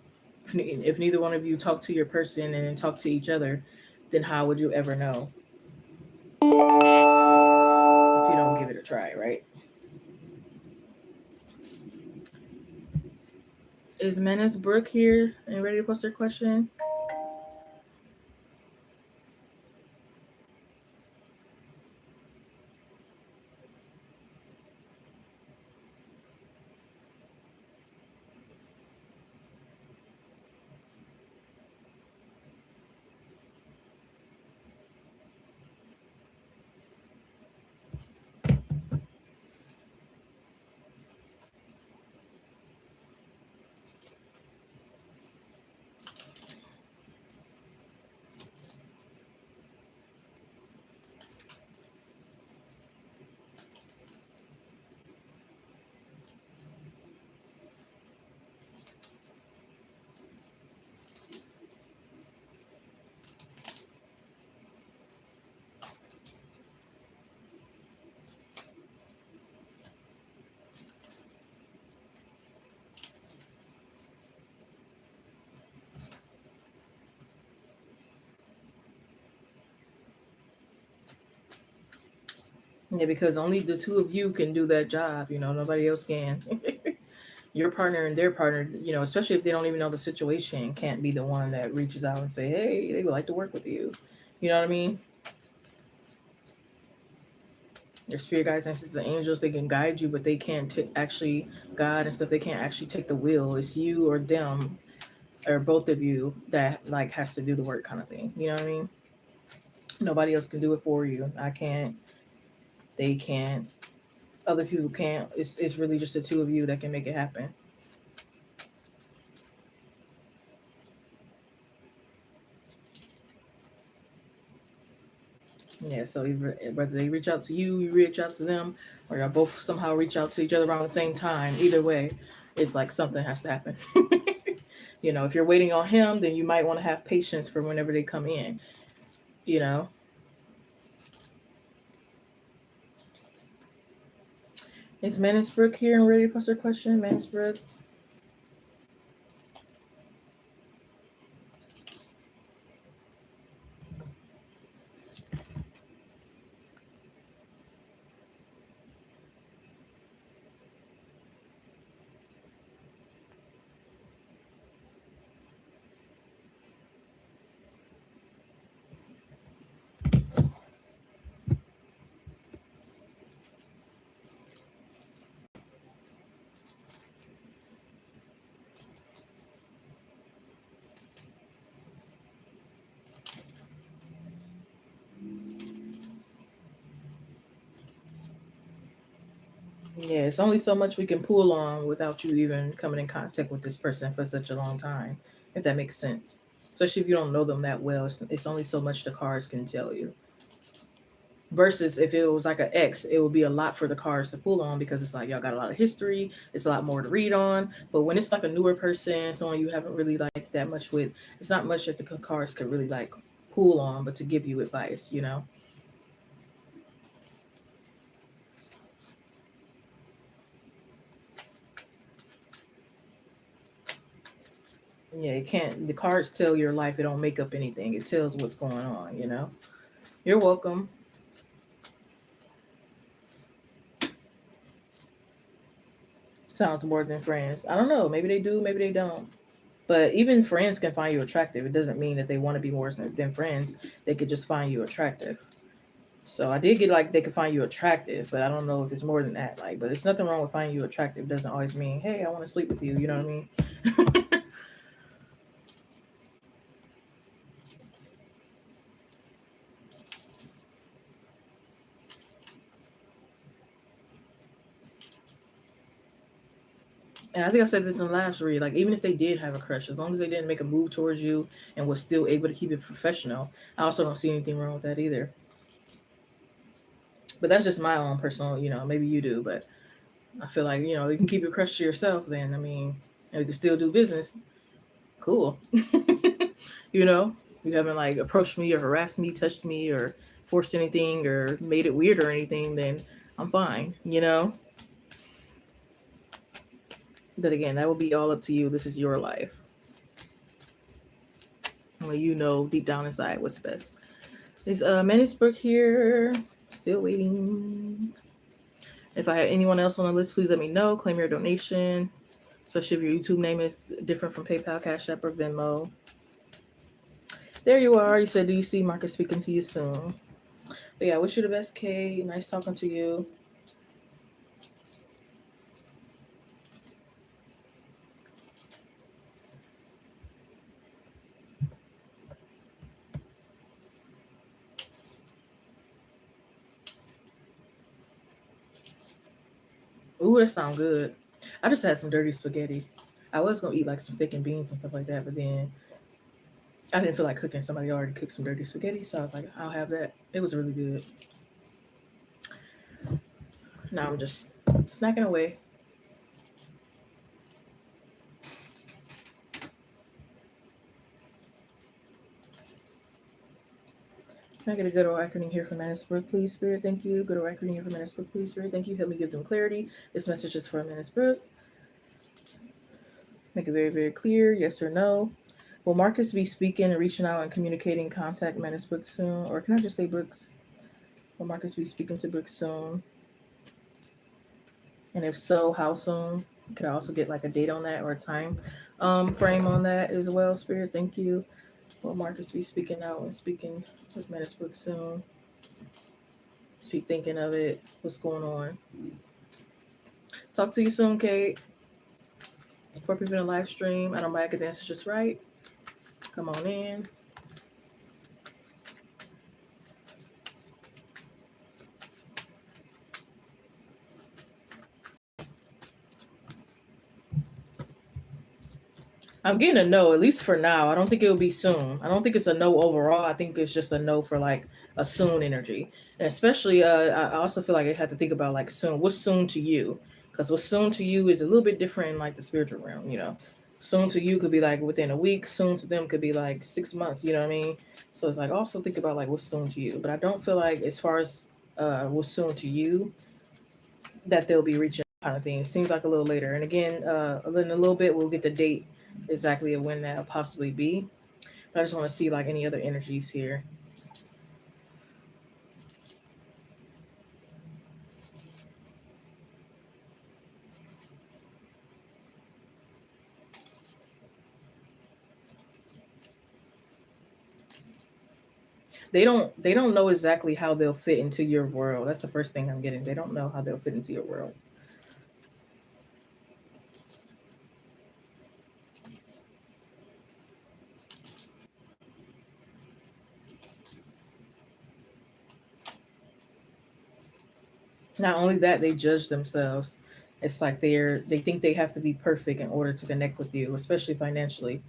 If neither one of you talk to your person and then talk to each other, then how would you ever know if you don't give it a try, right? Is Menace Brooke here and ready to post their question? Yeah, because only the two of you can do that job. Nobody else can. Your partner and their partner, especially if they don't even know the situation, can't be the one that reaches out and say, hey, they would like to work with you. You know what I mean? Your spirit guides, ancestors, and angels, they can guide you, but they can't actually, God and stuff, they can't actually take the wheel. It's you or them or both of you that like has to do the work, kind of thing. You know what I mean? Nobody else can do it for you. I can't. They can't. Other people can't. It's really just the two of you that can make it happen. Yeah, so whether they reach out to you, you reach out to them, or y'all both somehow reach out to each other around the same time, either way, it's like something has to happen. If you're waiting on him, then you might want to have patience for whenever they come in. You know, is Manisbrook here and ready to post their question? Manisbrook. Yeah, it's only so much we can pull on without you even coming in contact with this person for such a long time, if that makes sense. Especially if you don't know them that well, it's only so much the cards can tell you. Versus if it was like an ex, it would be a lot for the cards to pull on because it's like y'all got a lot of history, it's a lot more to read on. But when it's like a newer person, someone you haven't really like that much with, it's not much that the cards could really like pull on, but to give you advice, you know. Yeah, it can't. The cards tell your life. It don't make up anything. It tells what's going on. You know. You're welcome. Sounds more than friends. I don't know. Maybe they do. Maybe they don't. But even friends can find you attractive. It doesn't mean that they want to be more than friends. They could just find you attractive. So I did get like they could find you attractive, but I don't know if it's more than that. Like, but it's nothing wrong with finding you attractive. Doesn't always mean, hey, I want to sleep with you. You know what I mean? And I think I said this in the last read. Like, even if they did have a crush, as long as they didn't make a move towards you and was still able to keep it professional, I also don't see anything wrong with that either. But that's just my own personal, maybe you do, but I feel like, you can keep your crush to yourself then. I mean, and you can still do business. Cool. you know, you haven't like approached me or harassed me, touched me, or forced anything or made it weird or anything, then I'm fine. But again, that will be all up to you. This is your life. Well, you know deep down inside what's best. Is Manusburg here? Still waiting. If I have anyone else on the list, please let me know. Claim your donation, especially if your YouTube name is different from PayPal, Cash App, or Venmo. There you are. You said, do you see Marcus speaking to you soon? But yeah, I wish you the best, Kay. Nice talking to you. Ooh, that sounds good. I just had some dirty spaghetti. I was gonna eat like some steak and beans and stuff like that, but then I didn't feel like cooking. Somebody already cooked some dirty spaghetti, so I was like, I'll have that. It was really good. Now I'm just snacking away. Can I get a good old acronym here from Manusburg, please, Spirit? Thank you. Good old acronym here from Manusburg, please, Spirit. Thank you. Help me give them clarity. This message is for Manusburg. Make it very, very clear. Yes or no. Will Marcus be speaking and reaching out and communicating contact Manusburg soon? Or can I just say Brooks? Will Marcus be speaking to Brooks soon? And if so, how soon? Could I also get like a date on that or a time frame on that as well, Spirit? Thank you. Will Marcus be speaking out and speaking with Manusburg soon? Is he thinking of it? What's going on? Talk to you soon, Kate. For people in the live stream, I don't buy the answers just right. Come on in. I'm getting a no, at least for now. I don't think it'll be soon. I don't think it's a no overall. I think it's just a no for like a soon energy. And especially, I also feel like I had to think about like soon. What's soon to you? Because what's soon to you is a little bit different in like the spiritual realm. Soon to you could be like within a week. Soon to them could be like 6 months. You know what I mean? So it's like also think about like what's soon to you. But I don't feel like as far as what's soon to you that they'll be reaching kind of thing. It seems like a little later. And again, in a little bit, we'll get the date exactly of when that'll possibly be. But I just want to see like any other energies here. They don't know exactly how they'll fit into your world. That's the first thing I'm getting. They don't know how they'll fit into your world. Not only that, they judge themselves. It's like they think they have to be perfect in order to connect with you, especially financially.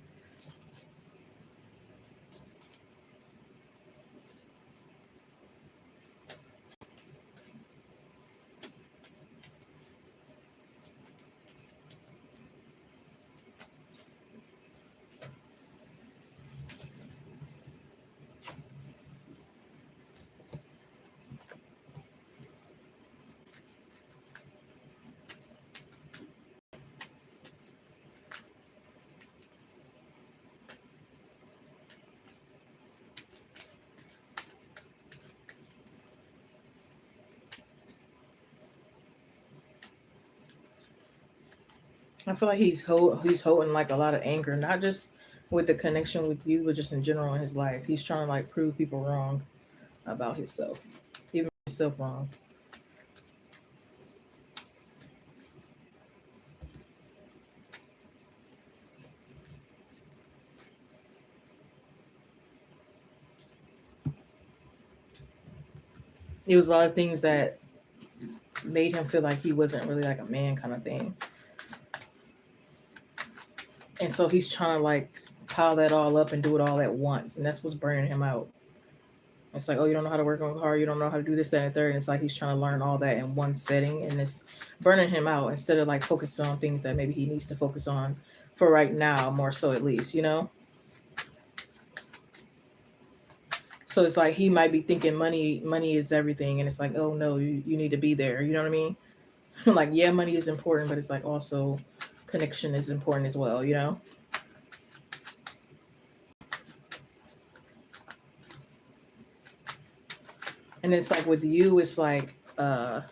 I feel like he's holding like a lot of anger, not just with the connection with you, but just in general in his life. He's trying to like prove people wrong about himself, even himself wrong. It was a lot of things that made him feel like he wasn't really like a man kind of thing. And so he's trying to like pile that all up and do it all at once. And that's what's burning him out. It's like, oh, you don't know how to work on a car, you don't know how to do this, that, and third. And it's like he's trying to learn all that in one setting, and it's burning him out instead of like focusing on things that maybe he needs to focus on for right now, more so at least. So it's like he might be thinking money is everything, and it's like, oh no, you need to be there. You know what I mean? Like, yeah, money is important, but it's like also connection is important as well. And it's like with you, it's like I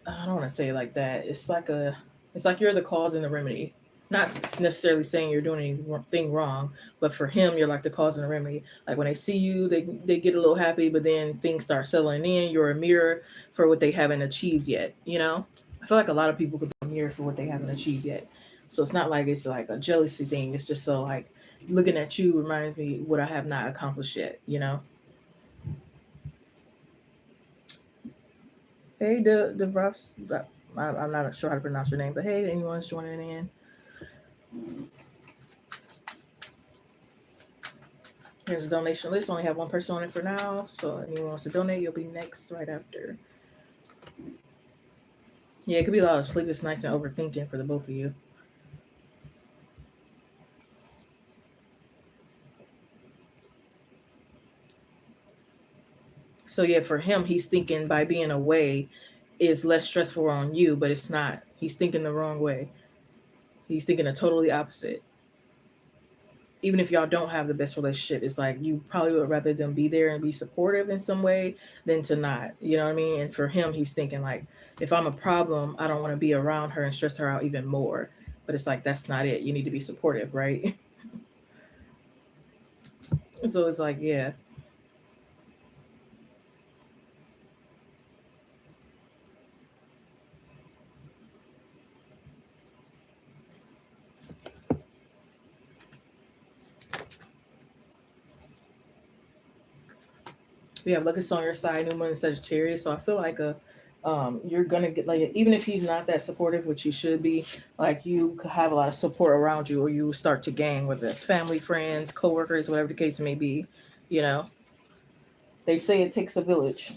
don't want to say it like that. It's like you're the cause and the remedy. Not necessarily saying you're doing anything wrong, but for him, you're like the cause and the remedy. Like when they see you, they get a little happy, but then things start settling in. You're a mirror for what they haven't achieved yet. I feel like a lot of people could be a mirror for what they haven't achieved yet. So it's not like it's like a jealousy thing. It's just so like looking at you reminds me what I have not accomplished yet. Hey, the roughs. I'm not sure how to pronounce your name, but hey, anyone's joining in. Here's a donation list. Only have one person on it for now, so anyone wants to donate, you'll be next right after. Yeah, it could be a lot of sleepless nights and overthinking for the both of you. So yeah, for him, he's thinking by being away is less stressful on you, but it's not. He's thinking the wrong way. He's thinking a totally opposite. Even if y'all don't have the best relationship, it's like you probably would rather them be there and be supportive in some way than to not. You know what I mean? And for him, he's thinking like, if I'm a problem, I don't want to be around her and stress her out even more. But it's like that's not it. You need to be supportive, right? So it's like, yeah. We have Lucas on your side, New Moon in Sagittarius. So I feel like you're gonna get like even if he's not that supportive, which he should be, like you could have a lot of support around you, or you start to gain whether it's family, friends, coworkers, whatever the case may be. You know, they say it takes a village.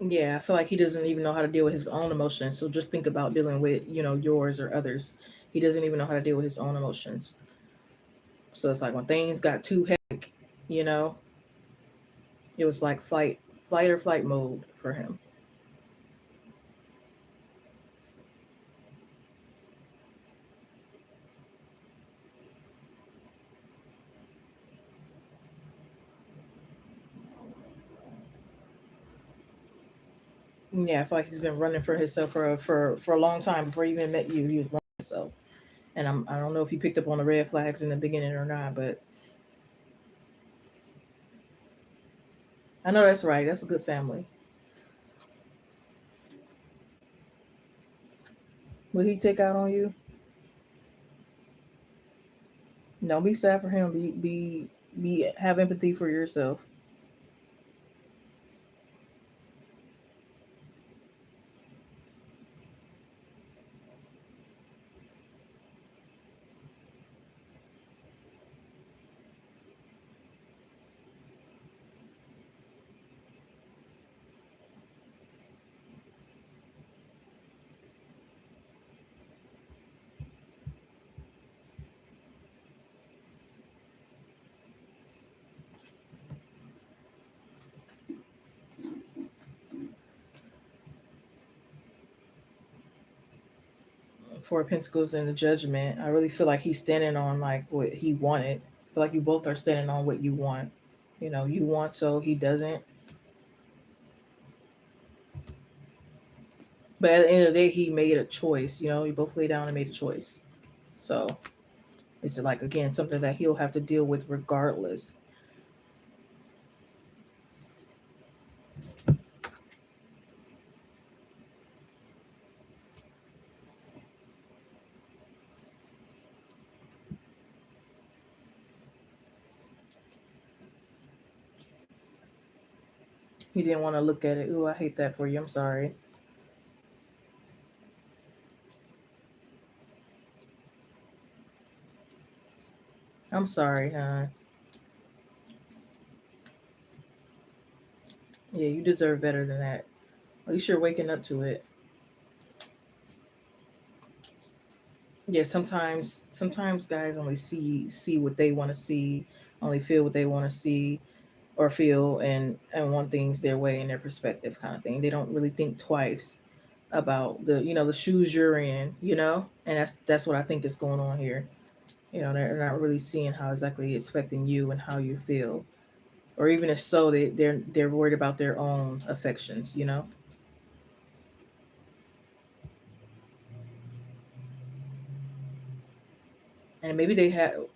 Yeah, I feel like he doesn't even know how to deal with his own emotions. So just think about dealing with yours or others. He doesn't even know how to deal with his own emotions. So it's like when things got too hectic, you know, it was like flight or flight mode for him. Yeah, I feel like he's been running for himself for a long time before he even met you. He was running himself. And I don't know if you picked up on the red flags in the beginning or not, but I know that's right. That's a good family. Will he take out on you? Don't be sad for him. Be have empathy for yourself. Four of Pentacles in the Judgment. I really feel like he's standing on like what he wanted. I feel like you both are standing on what you want. You want, so he doesn't. But at the end of the day, he made a choice. You both lay down and made a choice. So it's like, again, something that he'll have to deal with regardless. He didn't want to look at it. Ooh, I hate that for you. I'm sorry. I'm sorry, huh? Yeah, you deserve better than that. At least you're waking up to it. Yeah, sometimes guys only see what they want to see, only feel what they want to see or feel, and want things their way and their perspective, kind of thing. They don't really think twice about the shoes you're in, and that's what I think is going on here. They're not really seeing how exactly it's affecting you and how you feel, or even if so, they're worried about their own affections. And maybe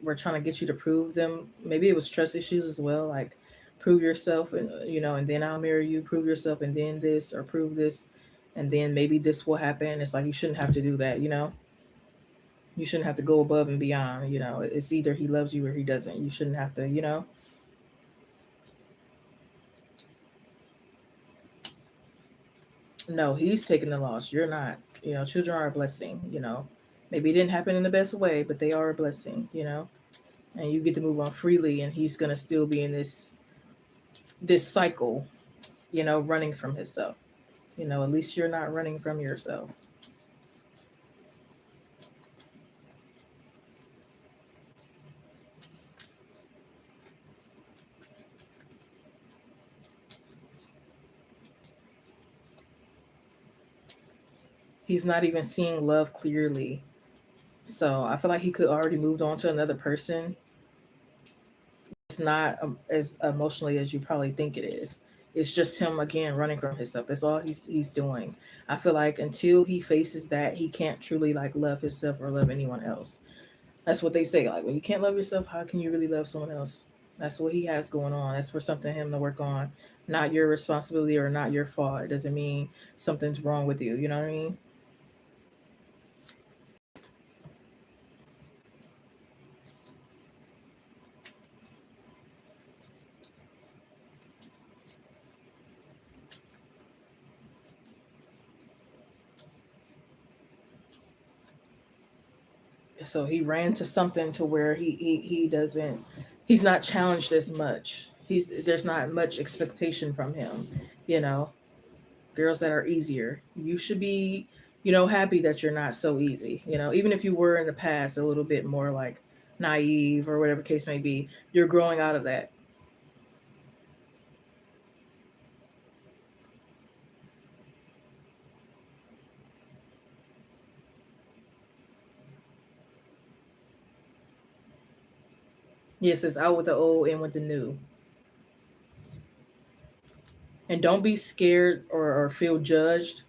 were trying to get you to prove them. Maybe it was trust issues as well, like prove yourself, and then I'll marry you. Prove yourself, and then this, or prove this, and then maybe this will happen. It's like you shouldn't have to do that. You shouldn't have to go above and beyond. It's either he loves you or he doesn't. You shouldn't have to. No, he's taking the loss. You're not. Children are a blessing. Maybe it didn't happen in the best way, but they are a blessing. And you get to move on freely, and he's gonna still be in this cycle, running from himself. At least you're not running from yourself. He's not even seeing love clearly. So I feel like he could already moved on to another person. It's not as emotionally as you probably think it is. It's just him again running from himself. That's all he's doing. I feel like until he faces that, he can't truly like love himself or love anyone else. That's what they say. Like when you can't love yourself, how can you really love someone else? That's what he has going on. That's for something him to work on. Not your responsibility or not your fault. It doesn't mean something's wrong with you. You know what I mean? So he ran to something to where he doesn't, he's not challenged as much. There's not much expectation from him. You know, Girls that are easier. You should be, happy that you're not so easy. Even if you were in the past a little bit more like naive or whatever case may be, you're growing out of that. Yes, it's out with the old and with the new. And don't be scared or feel judged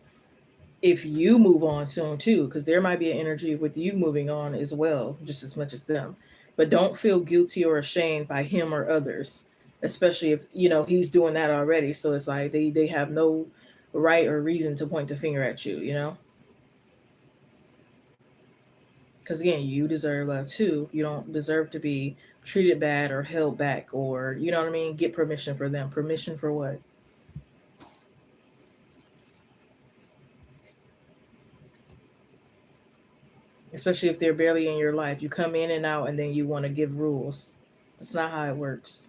if you move on soon too, because there might be an energy with you moving on as well, just as much as them. But don't feel guilty or ashamed by him or others, especially if he's doing that already. So it's like they have no right or reason to point the finger at you, because again, you deserve love too. You don't deserve to be treated bad or held back, or you know what I mean. Get permission for them. Permission for what? Especially if they're barely in your life. You come in and out, and then you want to give rules. That's not how it works.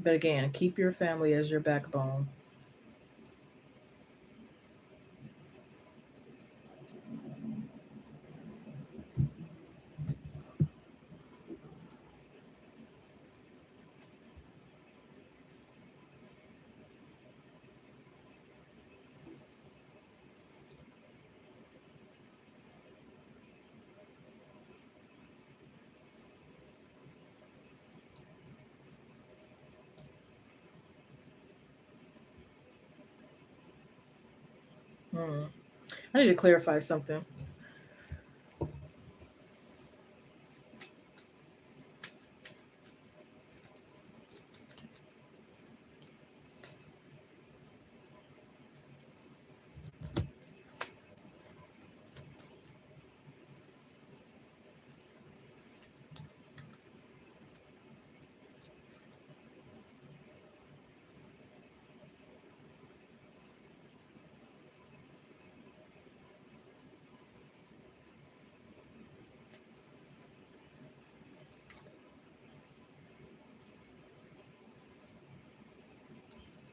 But again, keep your family as your backbone. Hmm. I need to clarify something.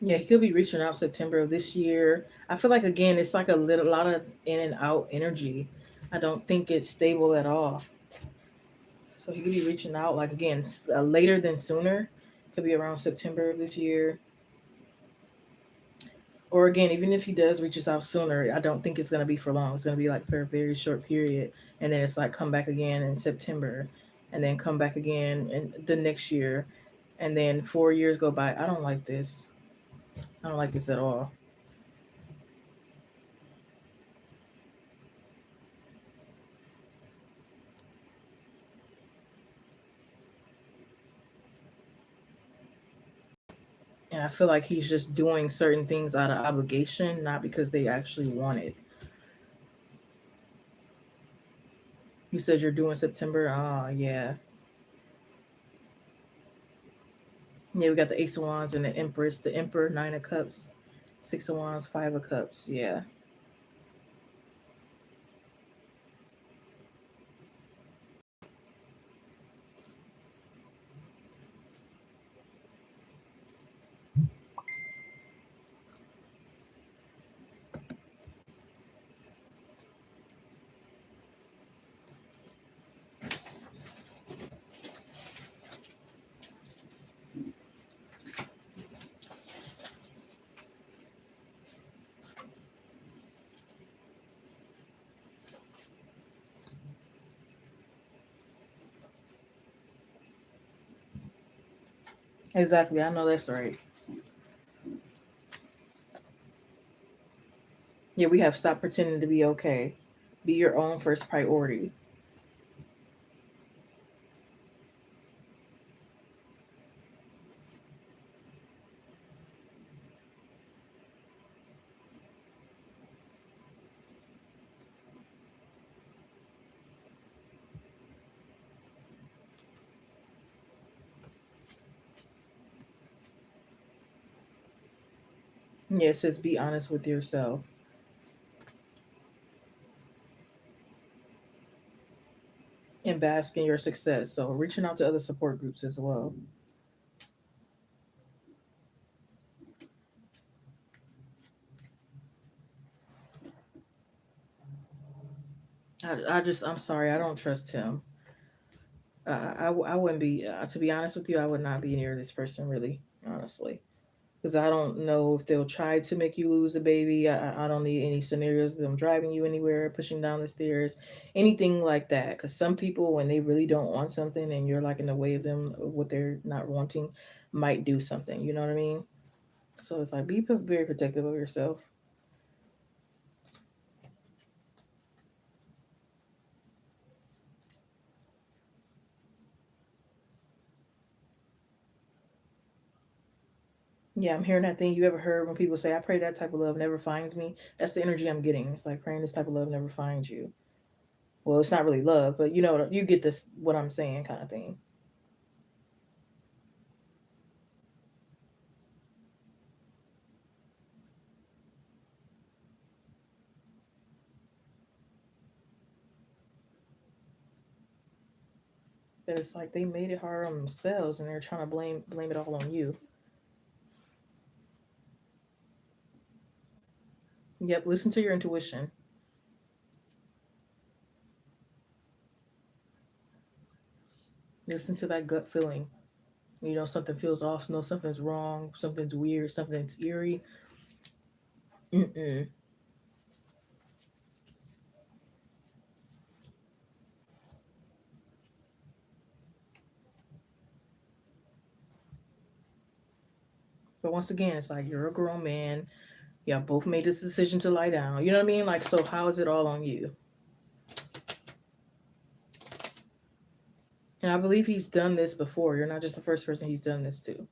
Yeah, he could be reaching out September of this year. I feel like again, it's like a lot of in and out energy. I don't think it's stable at all. So he could be reaching out like again later than sooner. Could be around September of this year. Or again, even if he does reaches out sooner, I don't think it's gonna be for long. It's gonna be like for a very short period, and then it's like come back again in September, and then come back again in the next year, and then 4 years go by. I don't like this. I don't like this at all. And I feel like he's just doing certain things out of obligation, not because they actually want it. You said you're doing September. Oh yeah, yeah. We got the Ace of Wands and the Empress, the Emperor, Nine of Cups, Six of Wands, Five of Cups. Yeah, exactly. I know that's right. Yeah, we have stopped pretending to be okay. Be your own first priority. Yeah, it says be honest with yourself and bask in your success. So reaching out to other support groups as well. I'm sorry, I don't trust him. I wouldn't be, to be honest with you, I would not be near this person really, honestly. because I don't know if they'll try to make you lose the baby. I don't need any scenarios of them driving you anywhere, pushing down the stairs, anything like that. Because some people, when they really don't want something and you're like in the way of them, of what they're not wanting, might do something. You know what I mean? So it's like be very protective of yourself. Yeah, I'm hearing that thing you ever heard when people say, I pray that type of love never finds me. That's the energy I'm getting. It's like praying this type of love never finds you. Well, it's not really love, but you know, you get this, what I'm saying, kind of thing. But it's like they made it hard on themselves and they're trying to blame it all on you. Yep, listen to your intuition. Listen to that gut feeling. You know, something feels off, know something's wrong, something's weird, something's eerie. Mm-mm. But once again, it's like you're a grown man. Y'all both made this decision to lie down. You know what I mean? Like, so how is it all on you? And I believe he's done this before. You're not just the first person he's done this to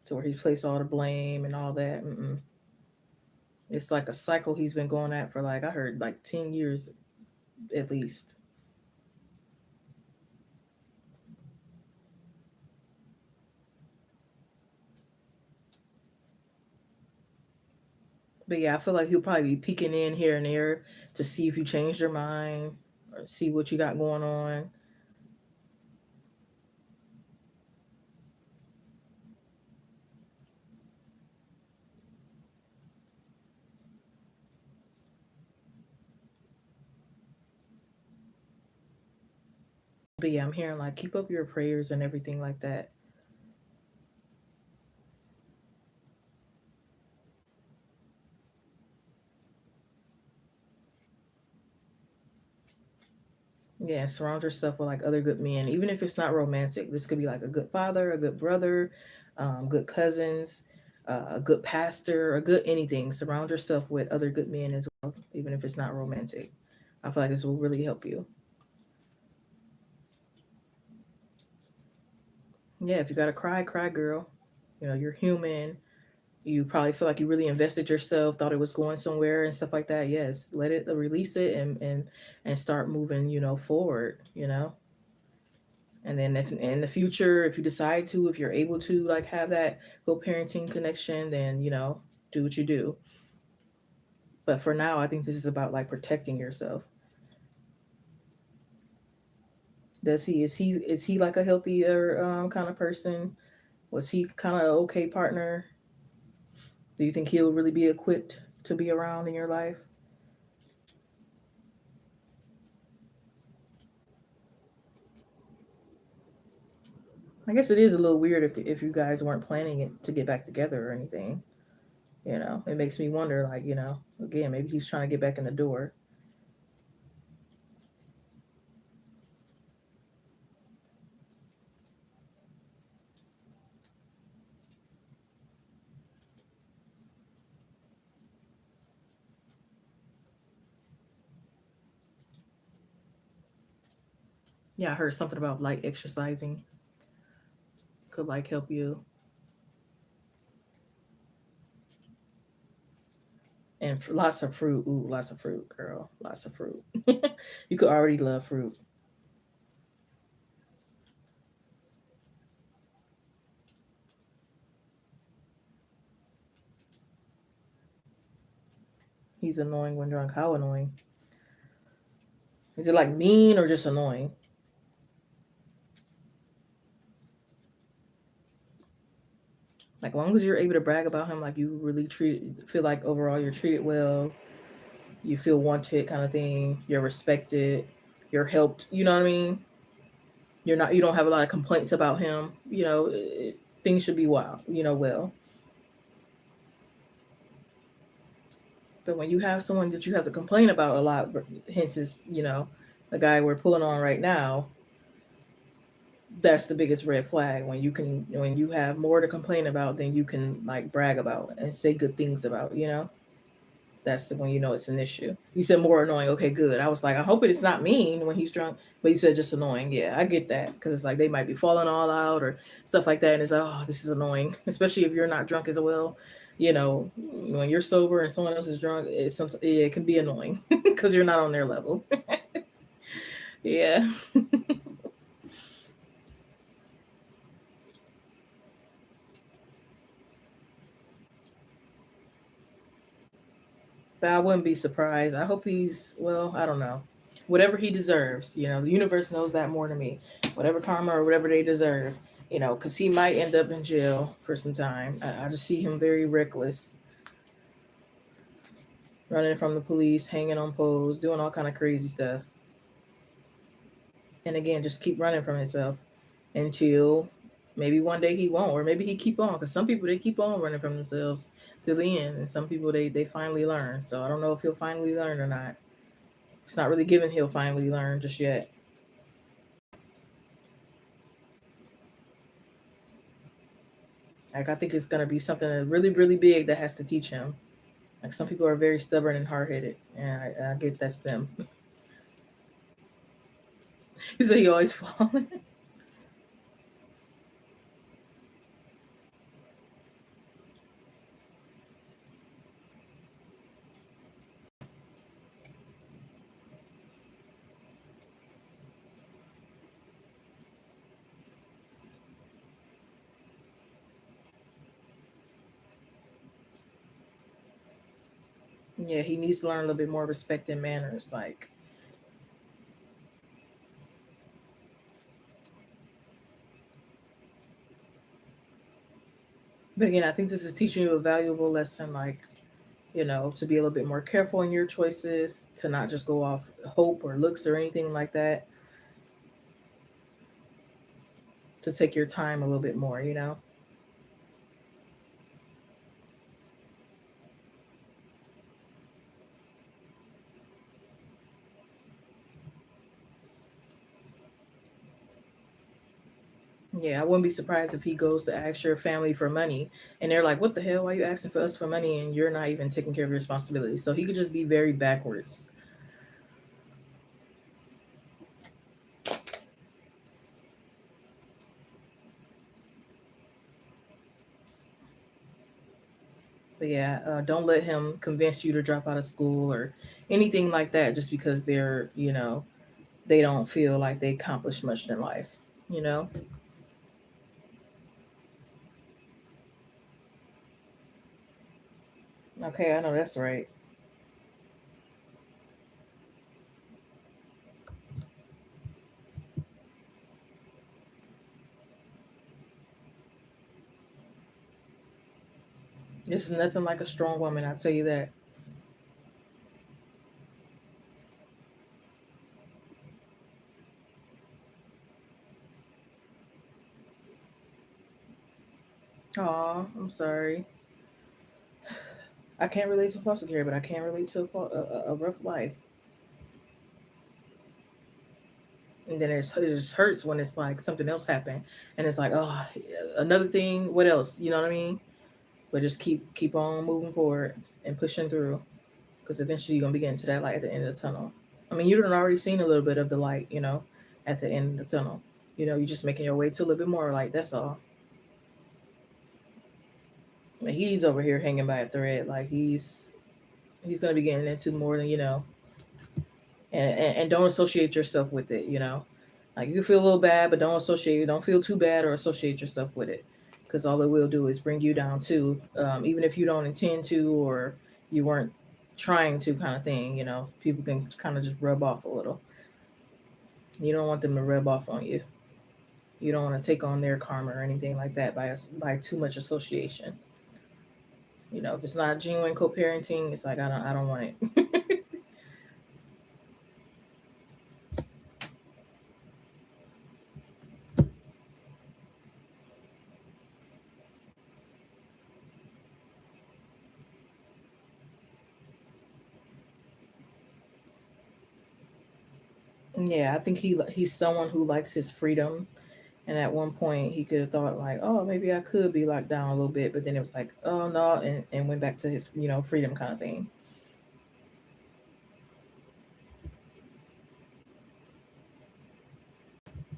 where he's placed all the blame and all that. Mm-mm. It's like a cycle he's been going at for like I heard like 10 years at least. But yeah, I feel like he'll probably be peeking in here and there to see if you changed your mind or see what you got going on. But yeah, I'm hearing like keep up your prayers and everything like that. Yeah, surround yourself with like other good men, even if it's not romantic. This could be like a good father, a good brother, good cousins, a good pastor, a good anything. Surround yourself with other good men as well, even if it's not romantic. I feel like this will really help you. Yeah, if you gotta cry, cry, girl. You know, you're human. You probably feel like you really invested yourself, thought it was going somewhere and stuff like that. Yes, let it release it and start moving. You know, forward. You know, and then if in the future, if you decide to, if you're able to, like have that co-parenting connection, then you know, do what you do. But for now, I think this is about like protecting yourself. Does he is he like a healthier kind of person? Was he kind of okay partner? Do you think he'll really be equipped to be around in your life? I guess it is a little weird if you guys weren't planning it to get back together or anything. You know, it makes me wonder, like, you know, again, maybe he's trying to get back in the door. Yeah, I heard something about light exercising could like help you, and lots of fruit. Ooh, lots of fruit, girl, lots of fruit. You could already love fruit. He's annoying when drunk. How annoying? Is it like mean or just annoying? Like, long as you're able to brag about him, like you really feel like overall you're treated well, you feel wanted, kind of thing. You're respected, you're helped. You know what I mean? You don't have a lot of complaints about him. You know, things should be well. You know, well. But when you have someone that you have to complain about a lot, hence is, the guy we're pulling on right now, that's the biggest red flag. When you have more to complain about than you can like brag about and say good things about, that's when you know it's an issue. You said more annoying. Okay, good. I was like, I hope it's not mean when he's drunk, but you said just annoying. Yeah, I get that because it's like they might be falling all out or stuff like that, and it's like, oh, this is annoying, especially if you're not drunk as well. When you're sober and someone else is drunk, it can be annoying because you're not on their level. Yeah. But I wouldn't be surprised. I hope well, I don't know. Whatever he deserves, the universe knows that more than me. Whatever karma or whatever they deserve, because he might end up in jail for some time. I just see him very reckless, running from the police, hanging on poles, doing all kind of crazy stuff. And again, just keep running from himself until maybe one day he won't, or maybe he keep on. Because some people they keep on running from themselves to the end, and some people they finally learn. So I don't know if he'll finally learn or not. It's not really given he'll finally learn just yet. Like I think it's gonna be something really, really big that has to teach him. Like some people are very stubborn and hard headed, and I get that's them. He said he always falling. Yeah, he needs to learn a little bit more respect and manners. Like, but again, I think this is teaching you a valuable lesson. Like, to be a little bit more careful in your choices, to not just go off hope or looks or anything like that. To take your time a little bit more. Yeah, I wouldn't be surprised if he goes to ask your family for money and they're like, what the hell? Why are you asking for us for money and you're not even taking care of your responsibilities? So he could just be very backwards. But yeah, don't let him convince you to drop out of school or anything like that just because they don't feel like they accomplished much in life, you know? Okay, I know that's right. This is nothing like a strong woman, I'll tell you that. Aw, I'm sorry. I can't relate to foster care, but I can relate to a rough life. And then it just hurts when it's like something else happened, and it's like, oh, another thing. What else? You know what I mean? But just keep on moving forward and pushing through, because eventually you're gonna be getting to that light at the end of the tunnel. I mean, you've already seen a little bit of the light, at the end of the tunnel. You're just making your way to a little bit more light. That's all. He's over here hanging by a thread, like he's gonna be getting into more than and don't associate yourself with it. Like you feel a little bad, but don't feel too bad or associate yourself with it, because all it will do is bring you down too. Even if you don't intend to or you weren't trying to, kind of thing. People can kind of just rub off a little. You don't want them to rub off on you. You don't want to take on their karma or anything like that by too much association. If it's not genuine co-parenting, it's like I don't want it. Yeah, I think he's someone who likes his freedom. And at one point, he could have thought like, oh, maybe I could be locked down a little bit, but then it was like, oh no, and went back to his freedom kind of thing.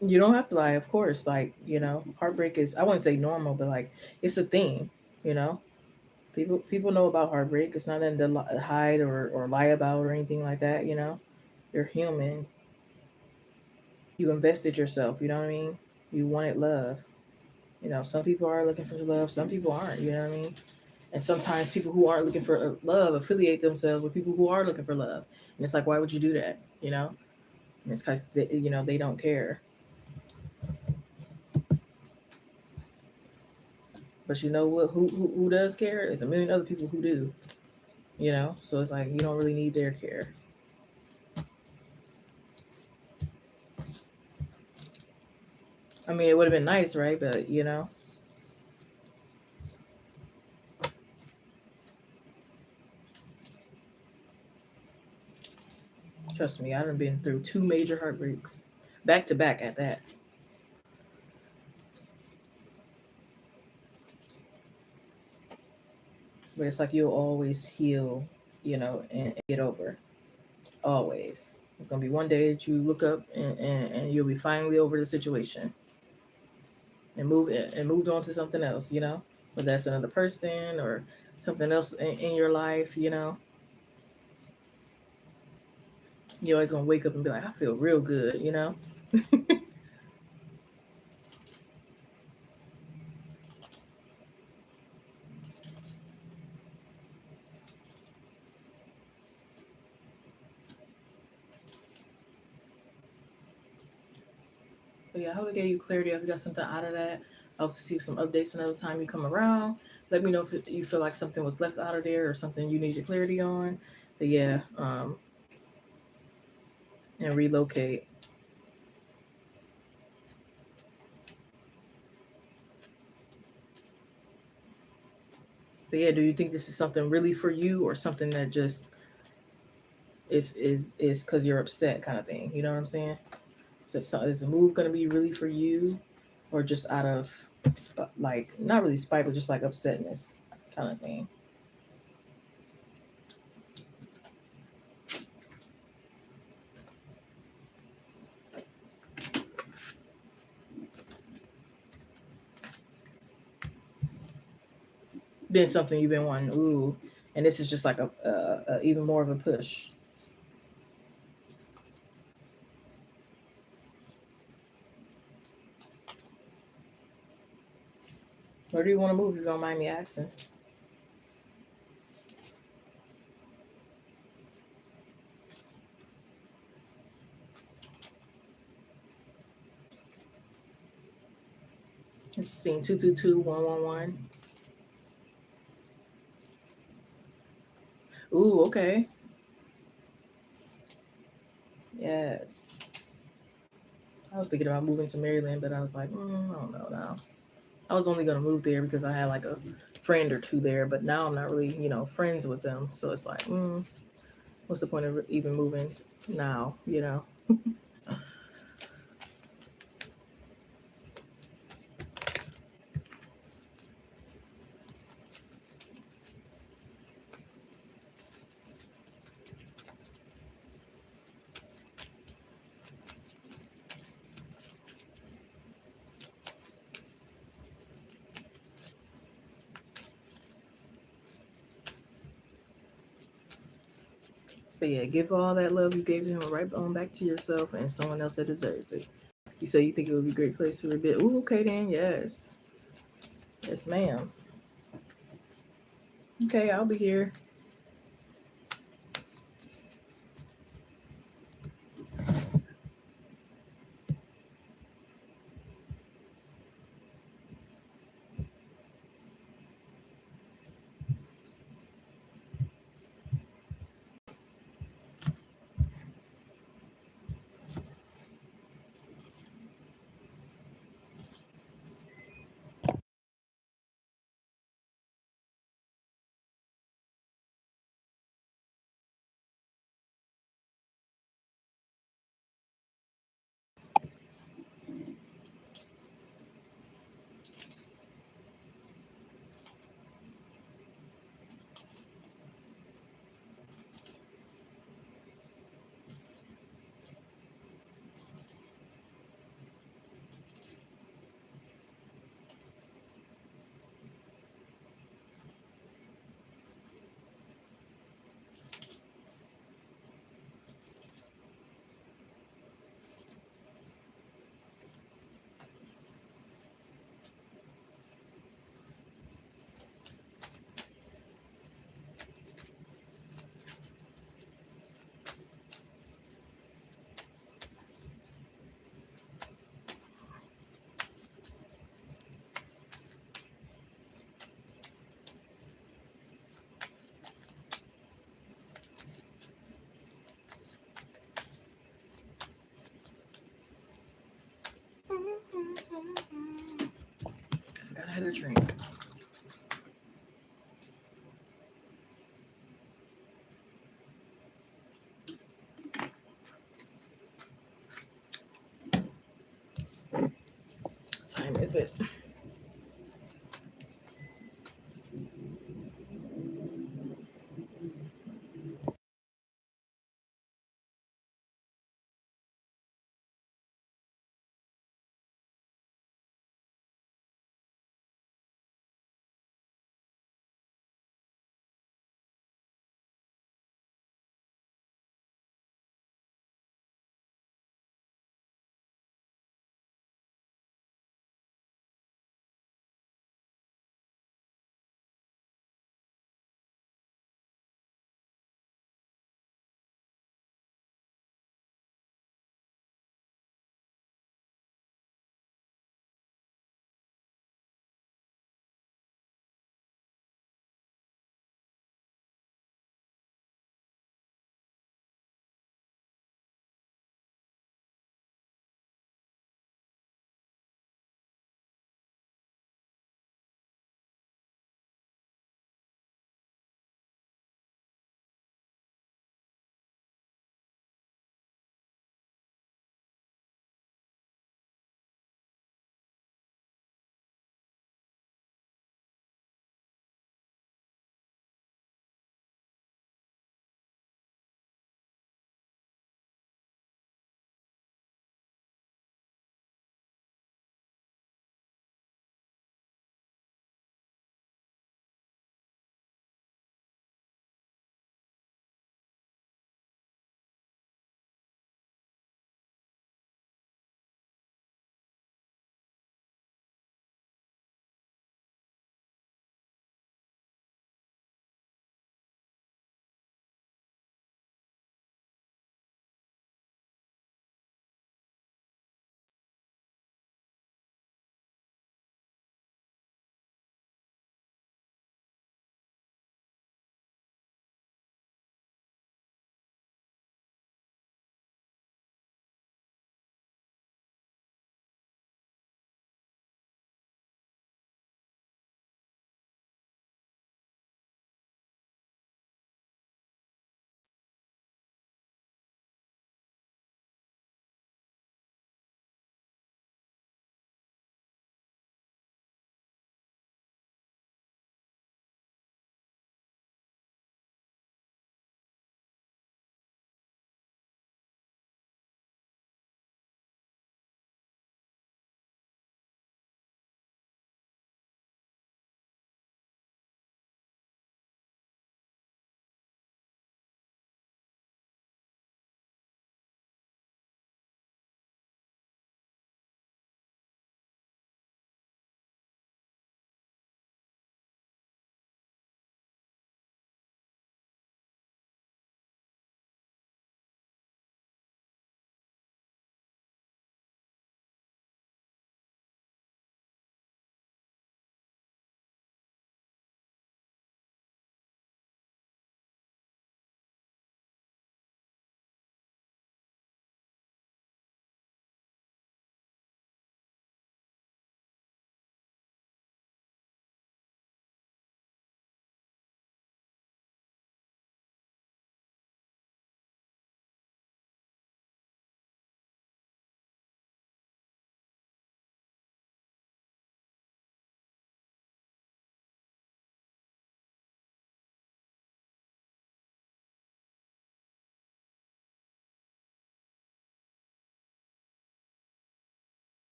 You don't have to lie, of course. Like heartbreak is, I wouldn't say normal, but like it's a thing. You know, people know about heartbreak. It's not nothing to hide or lie about or anything like that. You're human. You invested yourself. You know what I mean? You wanted love. Some people are looking for love. Some people aren't. You know what I mean? And sometimes people who aren't looking for love affiliate themselves with people who are looking for love. And it's like, why would you do that? And it's because they don't care. But you know what? Who does care? There's a million other people who do. So it's like you don't really need their care. I mean, it would have been nice, right? But trust me, I've been through two major heartbreaks, back to back at that. But it's like you'll always heal, and get over. Always. It's gonna be one day that you look up and you'll be finally over the situation and moved on to something else. Whether that's another person or something else in your life. You're always gonna wake up and be like, I feel real good. But yeah, I hope I gave you clarity. I hope you got something out of that. I hope to see some updates another time you come around. Let me know if you feel like something was left out of there or something you need your clarity on. But yeah, and relocate. But yeah, do you think this is something really for you or something that just is because you're upset kind of thing? You know what I'm saying? Is the move gonna be really for you, or just out of like not really spite, but just like upsetness kind of thing? Been something you've been wanting, ooh, and this is just like a even more of a push. Where do you want to move? If you don't mind me asking. I've seen 222 111. Ooh, okay. Yes. I was thinking about moving to Maryland, but I was like, I don't know now. I was only gonna move there because I had like a friend or two there, but now I'm not really, friends with them. So it's like, what's the point of even moving now? But yeah, give all that love you gave to him right on back to yourself and someone else that deserves it. You say you think it would be a great place for a bit. Ooh, okay then, yes. Yes, ma'am. Okay, I'll be here. had a drink. What time is it?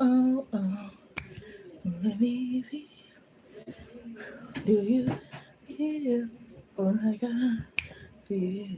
Oh. Let me see. Do you feel like I feel?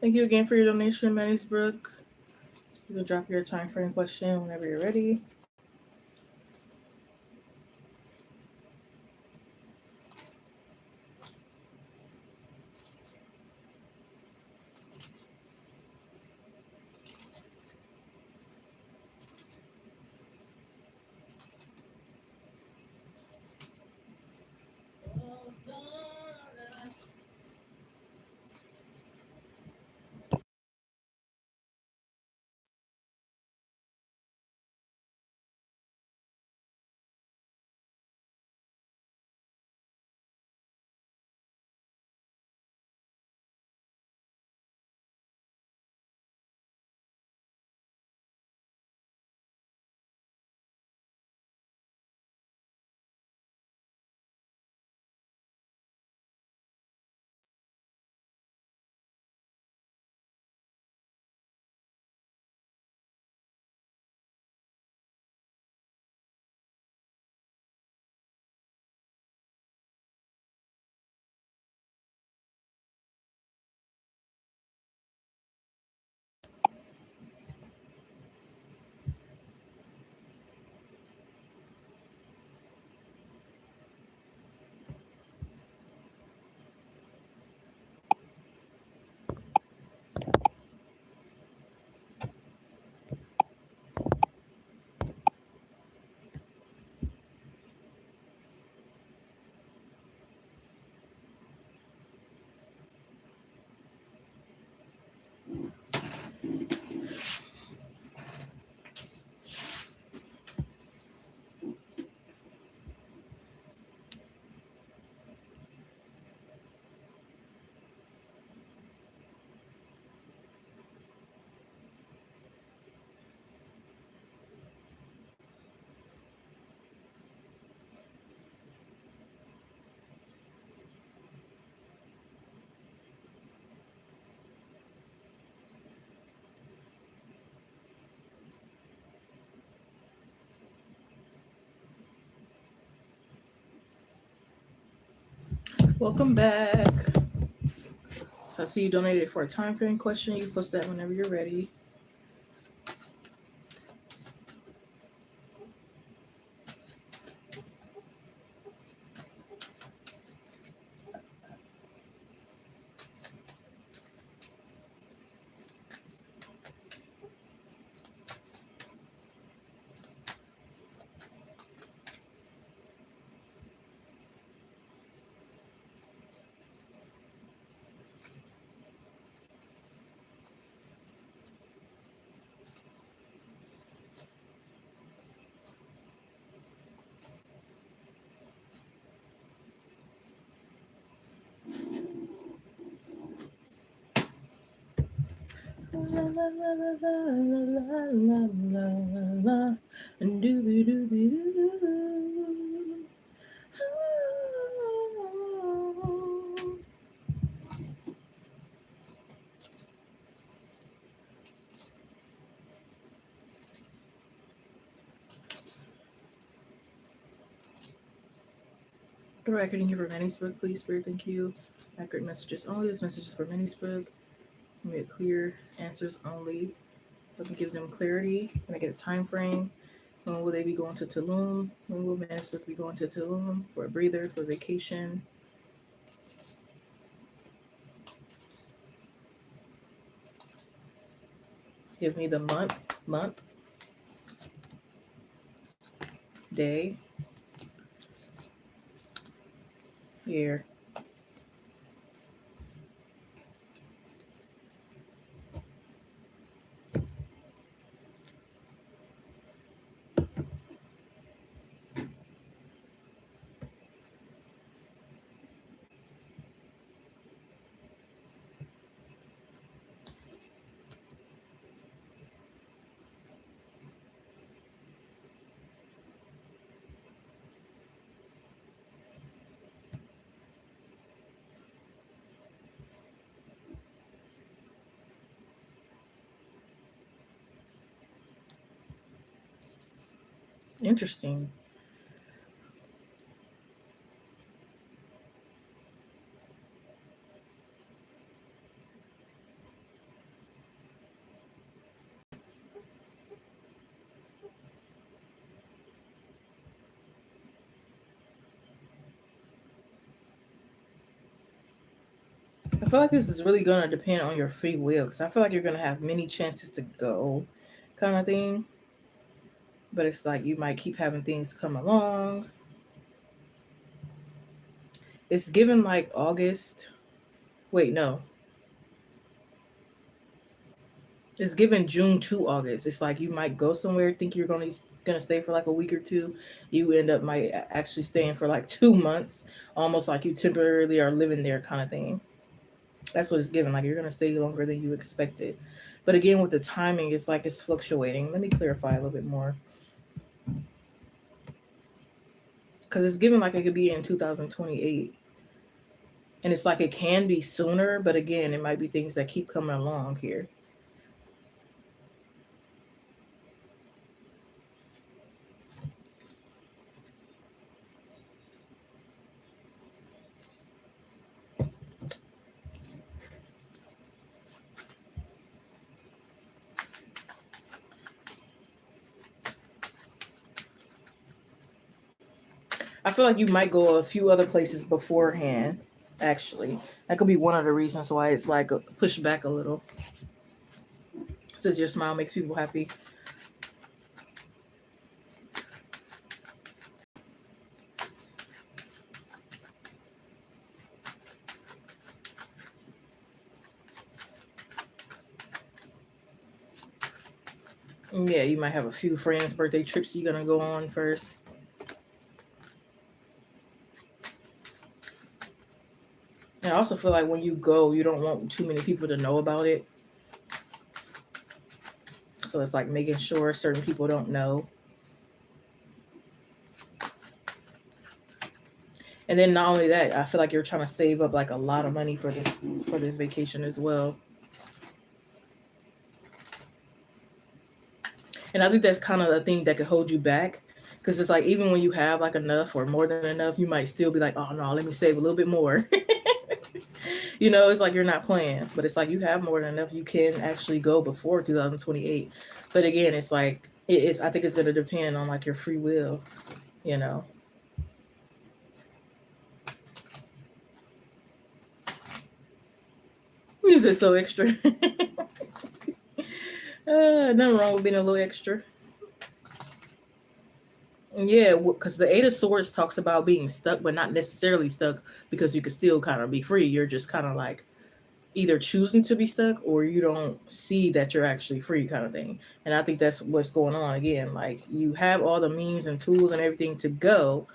Thank you again for your donation, Manisbrook. You can drop your time frame question whenever you're ready. Welcome back. So I see you donated for a time frame question. You post that whenever you're ready. La la la la la la la la la, dooby dooby doo. For record, here for Manusburg, please, Spirit, thank you. Accurate messages only. This message is for Manusburg. Make it clear. Answers only. Let me give them clarity. Can I get a time frame? When will they be going to Tulum? When will Manusburg be going to Tulum for a breather, for vacation? Give me the month, day, year. Interesting. feel like this is really gonna depend on your free will, because I feel like you're gonna have many chances to go, kind of thing. But it's like you might keep having things come along. It's given like August. Wait, no. It's given June to August. It's like you might go somewhere, think you're gonna stay for like a week or two. You end up might actually staying for like 2 months, almost like you temporarily are living there, kind of thing. That's what it's given. Like you're gonna stay longer than you expected. But again, with the timing, it's like it's fluctuating. Let me clarify a little bit more, because it's given like it could be in 2028, and it's like it can be sooner. But again, it might be things that keep coming along here. I feel like you might go a few other places beforehand. Actually, that could be one of the reasons why it's like pushed back a little. It says your smile makes people happy. Yeah, you might have a few friends' birthday trips you're gonna go on first. And I also feel like when you go, you don't want too many people to know about it. So it's like making sure certain people don't know. And then not only that, I feel like you're trying to save up like a lot of money for this vacation as well. And I think that's kind of the thing that could hold you back. Because it's like even when you have like enough or more than enough, you might still be like, oh no, let me save a little bit more. It's like you're not playing, but it's like you have more than enough. You can actually go before 2028. But again, it's like it's. I think it's going to depend on like your free will. You know, is it so extra? Nothing wrong with being a little extra. Yeah, because the Eight of Swords talks about being stuck, but not necessarily stuck, because you could still kind of be free. You're just kind of like either choosing to be stuck or you don't see that you're actually free, kind of thing. And I think that's what's going on again. Like you have all the means and tools and everything to go,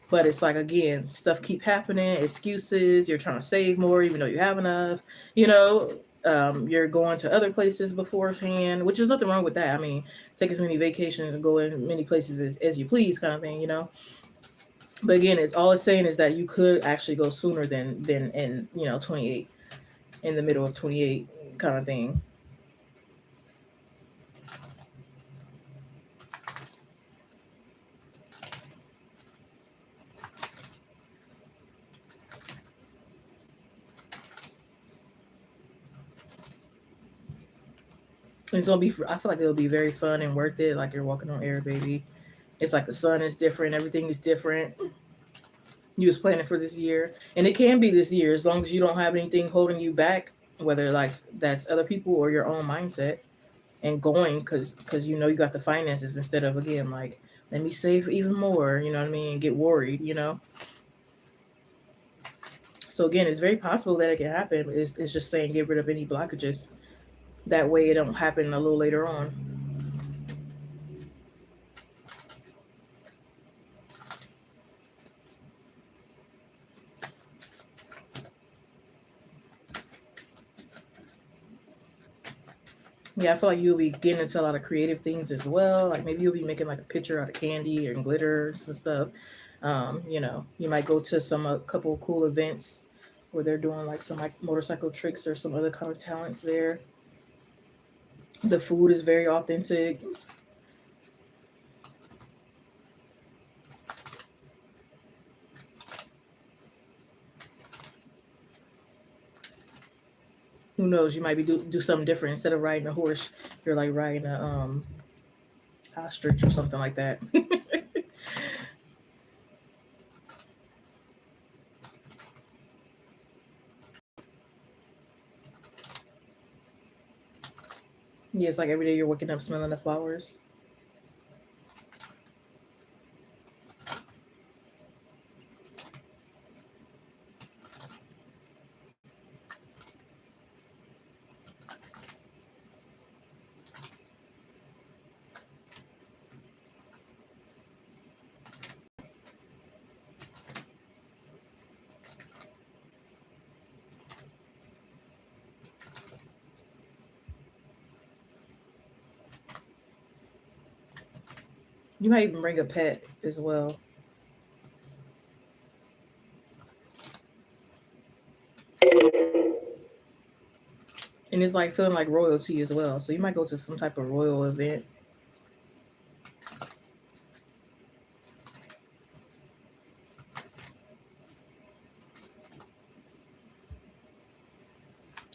but it's like again, stuff keep happening, excuses, you're trying to save more even though you have enough, you know. You're going to other places beforehand, which is nothing wrong with that. I mean, take as many vacations and go in many places as you please, kind of thing, you know. But again, it's all it's saying is that you could actually go sooner than in 28, in the middle of 28, kind of thing. It's gonna be. I feel like it'll be very fun and worth it. Like you're walking on air, baby. It's like the sun is different. Everything is different. You was planning for this year, and it can be this year as long as you don't have anything holding you back, whether like that's other people or your own mindset, and going because you got the finances instead of again like let me save even more. You know what I mean? And get worried. So again, it's very possible that it can happen. It's just saying get rid of any blockages. That way, it don't happen a little later on. Yeah, I feel like you'll be getting into a lot of creative things as well. Like maybe you'll be making like a picture out of candy and glitter and some stuff. You might go to some a couple of cool events where they're doing like some like motorcycle tricks or some other kind of talents there. The food is very authentic. Who knows? You might be do something different instead of riding a horse. You're like riding a ostrich or something like that. Yeah, it's like every day you're waking up smelling the flowers. You might even bring a pet as well. And it's like feeling like royalty as well. So you might go to some type of royal event.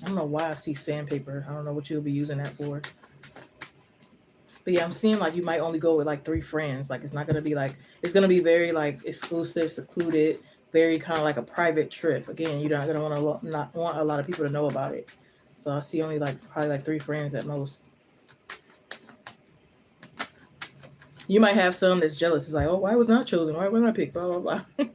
I don't know why I see sandpaper. I don't know what you'll be using that for. But yeah, I'm seeing like you might only go with like 3 friends. Like it's not gonna be like it's gonna be very like exclusive, secluded, very kind of like a private trip. Again, you're not gonna not want a lot of people to know about it. So I see only like probably like 3 friends at most. You might have some that's jealous. It's like, oh, why was not chosen? Why was not picked? Blah blah blah.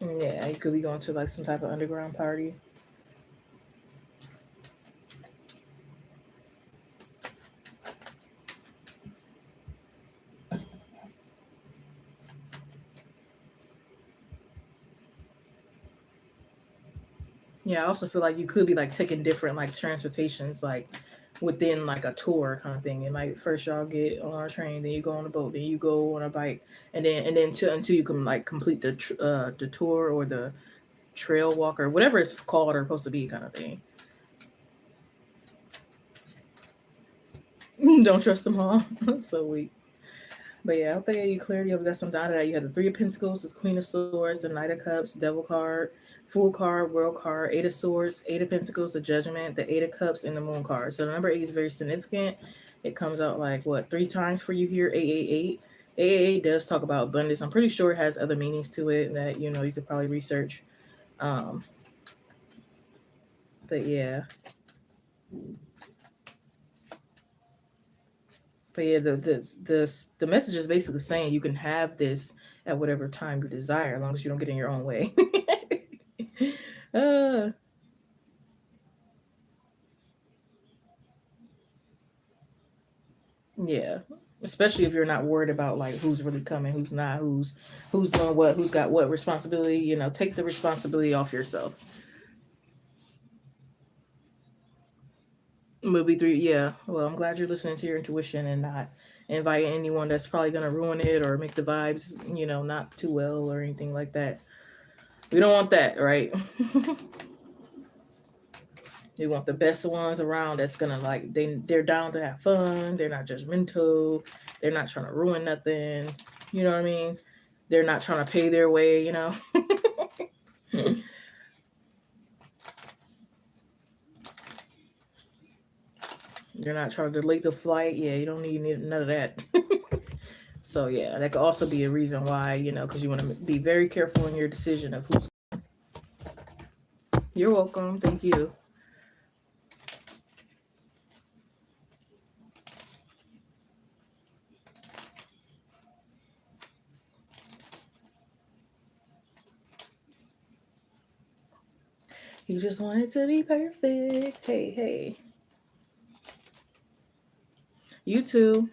Yeah, you could be going to like some type of underground party. Yeah, I also feel like you could be like taking different like transportations like within like a tour kind of thing. It might first y'all get on a train, then you go on a boat, then you go on a bike, and then until you can like complete the tour or the trail walk or whatever it's called or supposed to be kind of thing. Don't trust them all. So weak. But yeah, I hope they gave you clarity. I've got some data that you had the Three of Pentacles, the Queen of Swords, the Knight of Cups, Devil card, Fool card, World card, Eight of Swords, Eight of Pentacles, the Judgment, the Eight of Cups, and the Moon card. So the number 8 is very significant. It comes out like what 3 times for you here. 888. 888 does talk about abundance. I'm pretty sure it has other meanings to it that you could probably research. Um, but yeah. But yeah, the message is basically saying you can have this at whatever time you desire, as long as you don't get in your own way. uh, yeah, especially if you're not worried about like who's really coming, who's not, who's doing what, who's got what responsibility. Take the responsibility off yourself. Movie 3, yeah. Well, I'm glad you're listening to your intuition and not inviting anyone that's probably gonna ruin it or make the vibes, not too well or anything like that. We don't want that, right? You want the best ones around that's gonna like they're down to have fun. They're not judgmental. They're not trying to ruin nothing. You know what I mean? They're not trying to pay their way. They're not trying to delay the flight. Yeah, you don't need none of that. So yeah, that could also be a reason why because you want to be very careful in your decision of who's. You're welcome. Thank you. You just want it to be perfect. Hey, hey. You too.